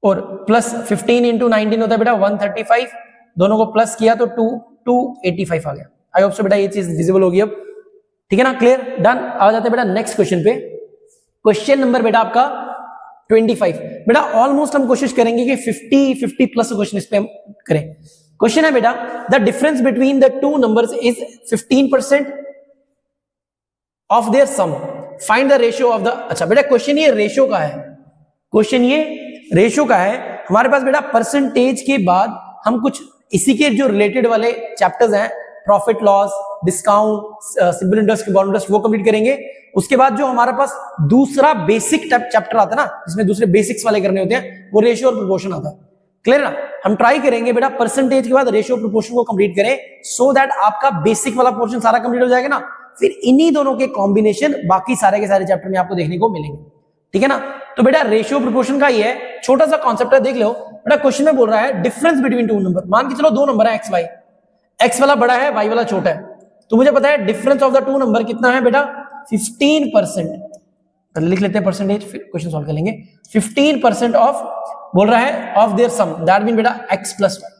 और प्लस 15 इंटू 19 होता है बेटा 135, दोनों को प्लस किया तो 285 आ गया। आई होप सो बेटा ये चीज विजिबल होगी अब, ठीक है ना, क्लियर, डन। आ जाते हैं बेटा नेक्स्ट क्वेश्चन पे, क्वेश्चन नंबर बेटा आपका 25। बेटा ऑलमोस्ट हम कोशिश करेंगे कि 50 प्लस क्वेश्चन इस पे हम करें। क्वेश्चन है बेटा the difference between the two numbers is 15% of their sum, find the ratio of the. अच्छा बेटा क्वेश्चन ये रेशियो का है, क्वेश्चन ये रेशियो का है। हमारे पास बेटा परसेंटेज के बाद हम कुछ इसी के जो रिलेटेड वाले चैप्टर्स हैं, profit loss, discount, simple interest, compound interest, वो कंप्लीट करेंगे। उसके बाद जो हमारे पास दूसरा बेसिक चैप्टर आता है ना, जिसमें दूसरे बेसिक्स वाले करने होते हैं, वो रेशियो और प्रोपोर्शन आता है, क्लियर ना। हम ट्राई करेंगे बेटा परसेंटेज के बाद रेशियो प्रोपोर्शन को कंप्लीट करें, सो दैट आपका बेसिक वाला पोर्शन सारा कंप्लीट हो जाएगा ना, फिर इन्हीं दोनों के कॉम्बिनेशन बाकी सारे के सारे चैप्टर में आपको देखने को मिलेंगे, ठीक है ना। तो बेटा रेशियो प्रोपोर्शन का ये है, छोटा सा कॉन्सेप्ट है, देख लो बेटा। क्वेश्चन में बोल रहा है डिफरेंस बिटवीन टू नंबर, मान के चलो दो नंबर है एक्स वाई, एक्स वाला बड़ा है वाई वाला छोटा है, तो मुझे पता है difference of the two number कितना है बेटा 15%। लिख लेते हैं परसेंटेज, फिर क्वेश्चन सॉल्व कर लेंगे। 15% ऑफ बोल रहा है of their sum, that mean बेटा x प्लस वाई,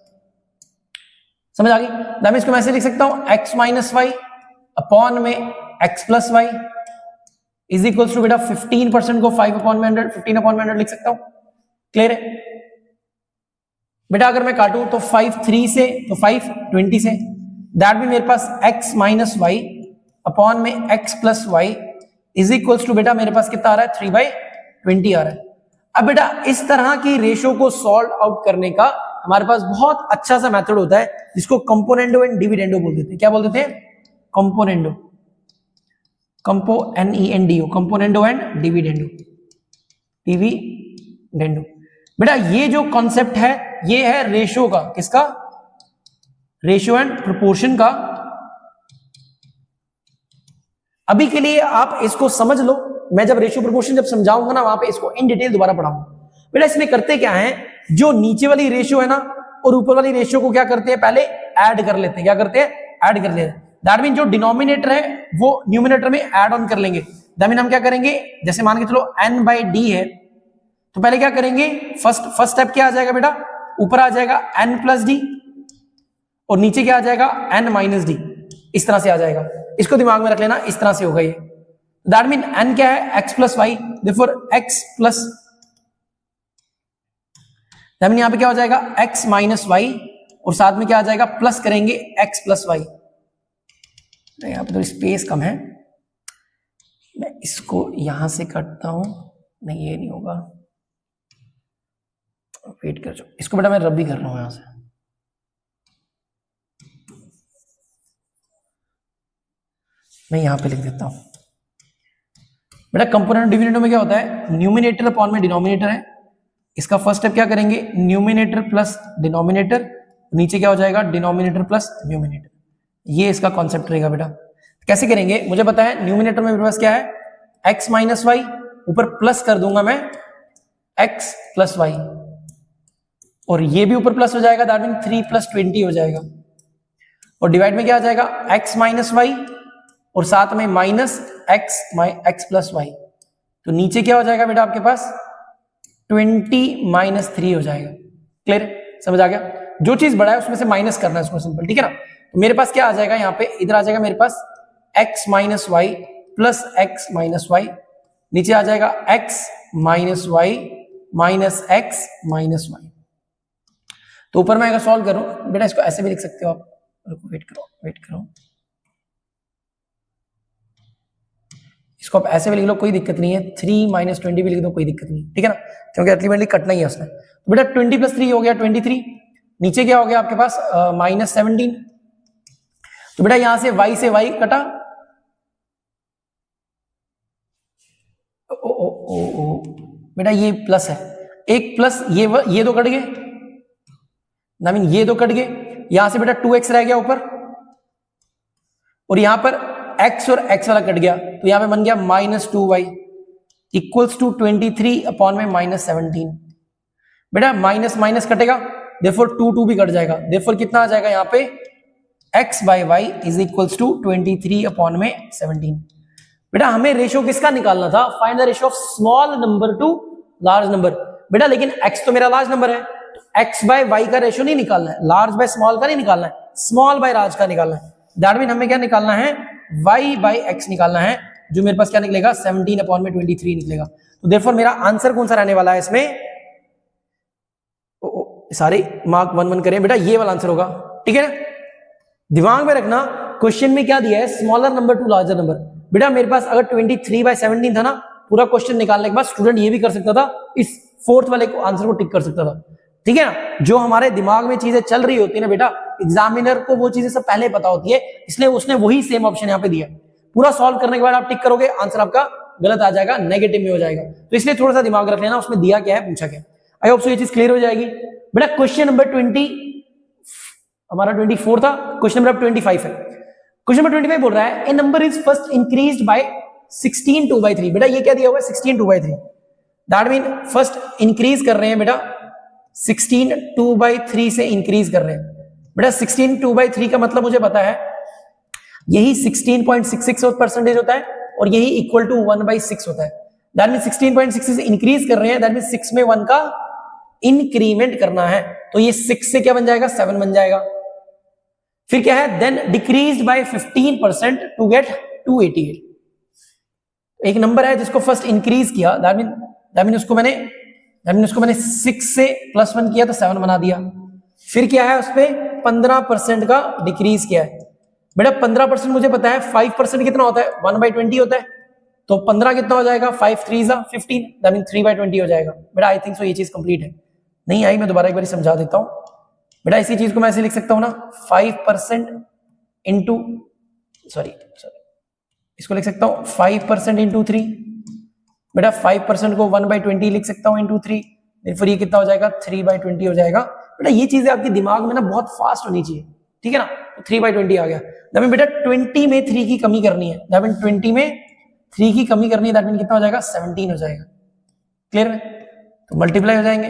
समझ आ गई। दैट मीन इसको मैं ऐसे लिख सकता हूं x माइनस वाई अपॉन में x plus Y is equals to बेटा 15% को 5 अपॉन में 100, 15 अपॉन में 100 लिख सकता हूं, क्लियर है बेटा। अगर मैं काटूं तो 5 3 से, तो 5 20 से, दैट मीन मेरे पास x माइनस वाई अपॉन में x plus Y is equals to बेटा मेरे पास कितना आ रहा है 3/20 आ रहा है। अब बेटा इस तरह की रेशियो को सॉल्व आउट करने का हमारे पास बहुत अच्छा सा मेथड होता है, जिसको कंपोनेंडो एंड डिविडेंडो बोल देते हैं। क्या बोल देते हैं? Componendo, कंपो NENDO, componendo and dividendo, dividendo. बेटा ये जो कॉन्सेप्ट है ये है रेशियो का, किसका? रेशियो एंड प्रोपोर्शन का। अभी के लिए आप इसको समझ लो, मैं जब रेशियो प्रोपोर्शन जब समझाऊंगा ना वहां पे इसको इन डिटेल दोबारा पढ़ाऊंगा। बेटा इसमें करते क्या है, जो नीचे वाली रेशियो है ना और ऊपर वाली रेशियो को क्या करते हैं, पहले ऐड कर लेते हैं। क्या करते हैं? ऐड कर लेते हैं। दैट मीन जो डिनोमिनेटर है वो न्यूमिनेटर में ऐड ऑन कर लेंगे। दैट मीन हम क्या करेंगे, जैसे मान के चलो n/d है, तो पहले क्या करेंगे, फर्स्ट स्टेप क्या आ जाएगा बेटा, ऊपर आ जाएगा n प्लस डी, और नीचे क्या आ जाएगा n माइनस डी, इस तरह से आ जाएगा। इसको दिमाग में रख लेना, इस तरह से होगा ये। दैट मीन n क्या है, x plus Y, therefore x plus, that mean यहां पे क्या हो जाएगा x माइनस वाई, और साथ में क्या आ जाएगा प्लस करेंगे x प्लस वाई। यहां पे तो स्पेस कम है, मैं इसको यहां से काटता हूं, नहीं ये नहीं होगा, वेट कर जाओ, इसको बेटा मैं रब भी कर रहा हूं यहां से। मैं यहां पे लिख देता हूं बेटा, कंपोनेंट डिविडेंड में क्या होता है, न्यूमिनेटर अपॉन में डिनोमिनेटर है। इसका फर्स्ट स्टेप क्या करेंगे, न्यूमिनेटर प्लस डिनोमिनेटर, नीचे क्या हो जाएगा डिनोमिनेटर प्लस न्यूमिनेटर, ये इसका कॉन्सेप्ट रहेगा बेटा। कैसे करेंगे मुझे पता है, न्यूमिनेटर में मेरे पास क्या है x माइनस वाई, ऊपर प्लस कर दूंगा मैं x प्लस वाई, और ये भी ऊपर प्लस हो जाएगा, दैट मीन 3 प्लस 20 हो जाएगा, और डिवाइड में क्या आ जाएगा x माइनस वाई, और साथ में माइनस x प्लस वाई, तो नीचे क्या हो जाएगा बेटा आपके पास 20 माइनस 3 हो जाएगा। क्लियर, समझ आ गया, जो चीज बड़ा है उसमें से माइनस करना है उसको, सिंपल, ठीक है ना। तो मेरे पास क्या आ जाएगा यहाँ पे, इधर आ जाएगा मेरे पास x minus Y plus x minus Y, नीचे आ जाएगा x minus Y minus x minus Y. तो ऊपर मैं अगर सॉल्व करूं बेटा, इसको ऐसे भी लिख सकते हो आप, रुको वेट करो, इसको आप ऐसे भी लिख लो, कोई दिक्कत नहीं है, 3 माइनस 20 भी लिख दो, कोई दिक्कत नहीं, ठीक है ना, क्योंकि अल्टीमेटली कटना ही है उसने। तो बेटा 20 प्लस 3 हो गया 23, नीचे क्या हो गया आपके पास माइनस 17। तो बेटा यहां से y कटा, ओ बेटा ये प्लस है, एक प्लस ये दो कट गए, आई मीन ये दो कट गए, यहां से बेटा 2x रह गया ऊपर, और यहां पर x और x वाला कट गया, तो यहां पे बन गया minus 2y equals to 23 upon में माइनस 17। बेटा माइनस माइनस कटेगा, देयरफॉर 2 भी कट जाएगा, देयरफॉर कितना आ जाएगा यहाँ पे x by Y is equals to 23 upon में 17। बेटा हमें रेशो किसका निकालना था, find the ratio of small number to large number. बेटा लेकिन x तो मेरा लार्ज नंबर है, तो x बाय y का रेशो नहीं निकालना है, लार्ज बाय स्मॉल का नहीं निकालना है, स्मॉल बाय लार्ज का निकालना है। दैट मीन हमें क्या निकालना है, y बाय x निकालना है, जो मेरे पास क्या निकलेगा 17 अपॉन में 23 निकलेगा। तो देयरफॉर मेरा आंसर कौन सा रहने वाला है इसमें, सारे मार्क 1 1 करें बेटा, ये वाला आंसर होगा, ठीक है। दिमाग में रखना क्वेश्चन में क्या दिया है, smaller number two larger number. बेटा मेरे पास अगर 23/17 था ना, पूरा क्वेश्चन निकालने के बाद स्टूडेंट ये भी कर सकता था, इस फोर्थ वाले को आंसर को टिक कर सकता था, ठीक है ना। जो हमारे दिमाग में चीजें चल रही होती है ना बेटा, एग्जामिनर को वो चीजें सब पहले पता होती है, इसलिए उसने वही सेम ऑप्शन यहाँ पे दिया। पूरा सॉल्व करने के बाद आप टिक करोगे, आंसर आपका गलत आ जाएगा, नेगेटिव में हो जाएगा, तो इसलिए थोड़ा सा दिमाग रख लेना उसमें दिया क्या है, पूछा क्या। आई होप सो ये चीज क्लियर हो जाएगी। बेटा क्वेश्चन नंबर 20 हमारा 24 था, क्वेश्चन नंबर 25 है। क्वेश्चन नंबर 25 बोल रहा है A number is first increased by 16 2/3। बेटा ये क्या दिया हुआ है 16 2/3, दैट मीन फर्स्ट इंक्रीज कर रहे हैं बेटा, 16 2/3 से इंक्रीज कर रहे हैं। बेटा 16 2/3 का मतलब मुझे पता है यही 16.66% होता है, और यही इक्वल टू 1/6 होता है। दैट मीन 16.66 से इंक्रीज कर रहे हैं, दैट मीन 6 में 1 का इंक्रीमेंट करना है, तो ये 6 से क्या बन जाएगा 7 बन जाएगा। फिर क्या है, then decreased by 15% to get 288। एक नंबर है जिसको फर्स्ट इंक्रीज किया, दैट मीन उसको मैंने 6 से +1 किया तो 7 बना दिया। फिर क्या है, उस पे 15% का डिक्रीज किया है। बेटा 15% मुझे पता है, 5% कितना होता है 1/20 होता है, तो 15 कितना हो जाएगा 5 3 15, दैट मीन 3/20 हो जाएगा। बेटा आई थिंक सो ये चीज कंप्लीट है, नहीं आई मैं दोबारा एक बार समझा देता हूं। बेटा इसी चीज को मैं ऐसे लिख सकता हूं ना, 5% इंटू सॉरी इसको लिख सकता हूं 5% इंटू 3। बेटा 5% को 1/20 लिख सकता हूं इंटू 3, फिर ये कितना हो जाएगा 3/20 हो जाएगा। बेटा ये चीजें आपके दिमाग में ना बहुत फास्ट होनी चाहिए, ठीक है ना। तो 3/20 आ गया, दैट मीन बेटा 20 में 3 की कमी करनी है, दैट मीन 20 में 3 की कमी करनी है, दैट मीन कितना हो जाएगा 17 हो जाएगा। क्लियर है, तो मल्टीप्लाई हो जाएंगे।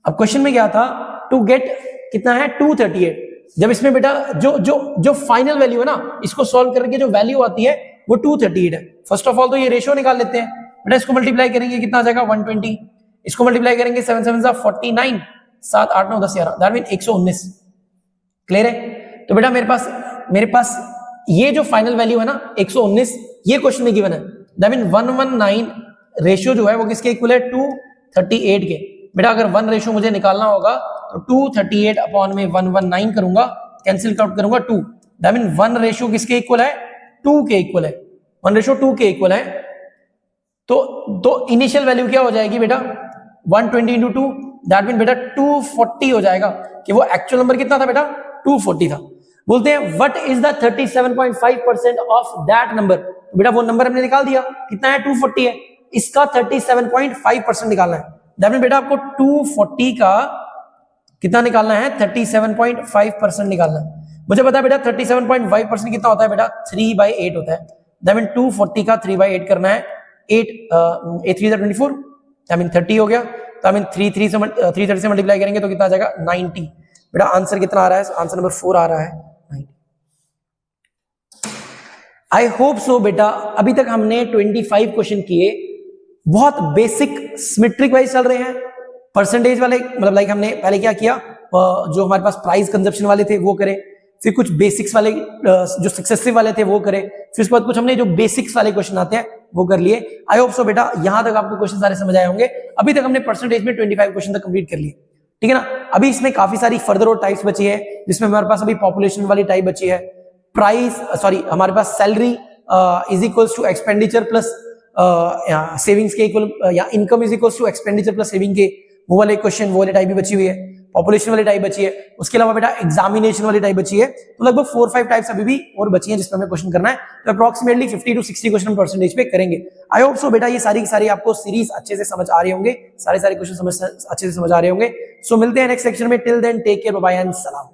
अब क्वेश्चन में क्या था, टू गेट कितना है 238। जब इसमें बेटा जो फाइनल वैल्यू है ना, इसको सॉल्व करके जो वैल्यू आती है वो 238 है। फर्स्ट ऑफ ऑल तो ये रेशियो निकाल लेते हैं। बेटा इसको मल्टीप्लाई करेंगे कितना आ जाएगा 120, इसको मल्टीप्लाई करेंगे 7 7 49, 7 8 9 10 11, दैट मीन 119। क्लियर है? तो बेटा मेरे पास ये जो फाइनल वैल्यू है ना 119, ये क्वेश्चन में गिवन है। दैट मीन 119 रेशियो जो है वो किसके इक्वल है? 238 के। बेटा अगर 1 रेशियो मुझे निकालना होगा तो 238 अपॉन में 119 करूंगा, कैंसिल आउट करूंगा 2। दैट मीन 1 रेशियो किसके इक्वल है? 2 के इक्वल है। 1 रेशियो 2 के इक्वल है। तो इनिशियल वैल्यू क्या हो जाएगी बेटा? 120 इंटू 2, दैट मीन बेटा 240 हो जाएगा। कि वो एक्चुअल नंबर कितना था बेटा? 240 था। बोलते हैं what is the 37.5% of that number. तो बेटा वो नंबर हमने निकाल दिया, कितना है? 240 है। इसका 37.5% निकालना है। दैट मीन बेटा आपको 240 का कितना निकालना है? 37.5% निकालना है। मुझे पता है बेटा 37.5% कितना होता है बेटा? 3/8 होता है। दैट मीन 240 का 3/8 करना है। 8 3 24, दैट मीन 30 हो गया। तो आई मीन 330 से मल्टीप्लाई करेंगे तो कितना आ जाएगा? 90। बेटा आंसर कितना आ रहा है? आंसर नंबर 4 आ रहा है 90। आई होप सो बेटा अभी तक हमने 25 क्वेश्चन किए, बहुत बेसिक सिमेट्रिक वाइज चल रहे हैं, परसेंटेज वाले, मतलब लाइक हमने पहले क्या किया, जो हमारे पास प्राइस कंजप्शन वाले थे वो करे, फिर कुछ बेसिक्स वाले जो सक्सेसिव वाले थे वो करे, फिर उसके बाद कुछ हमने जो बेसिक्स वाले क्वेश्चन आते हैं वो कर लिए। आई होप सो बेटा यहां तक आपको क्वेश्चन सारे समझ आए होंगे। अभी तक हमने परसेंटेज में 25 क्वेश्चन तक कंप्लीट कर लिए, ठीक है ना। अभी इसमें काफी सारी फर्दर और टाइप्स बची है, जिसमें हमारे पास अभी पॉपुलेशन वाली टाइप बची है, हमारे पास salary is equals to expenditure plus savings के इक्वल, या income is equals to expenditure plus saving के, वो वाले क्वेश्चन, वो वाली टाइप भी बची हुई है, पॉपुलेशन वाली टाइप बची है। उसके अलावा बेटा एग्जामिनेशन वाली टाइप बची है। तो लगभग 4-5 टाइप्स अभी भी और बची हैं जिसमें हमें क्वेश्चन करना है। तो अप्रोक्सीमेटली 50 to 60 क्वेश्चन परसेंटेज पे करेंगे। आई होप सो बेटा ये सारी की सारी आपको सीरीज अच्छे से समझ आ रहे होंगे, सारे क्वेश्चन अच्छे से समझ आ रहे होंगे। सो मिलते हैं नेक्स्ट सेक्शन में। Till then take care, bye bye and सलाम।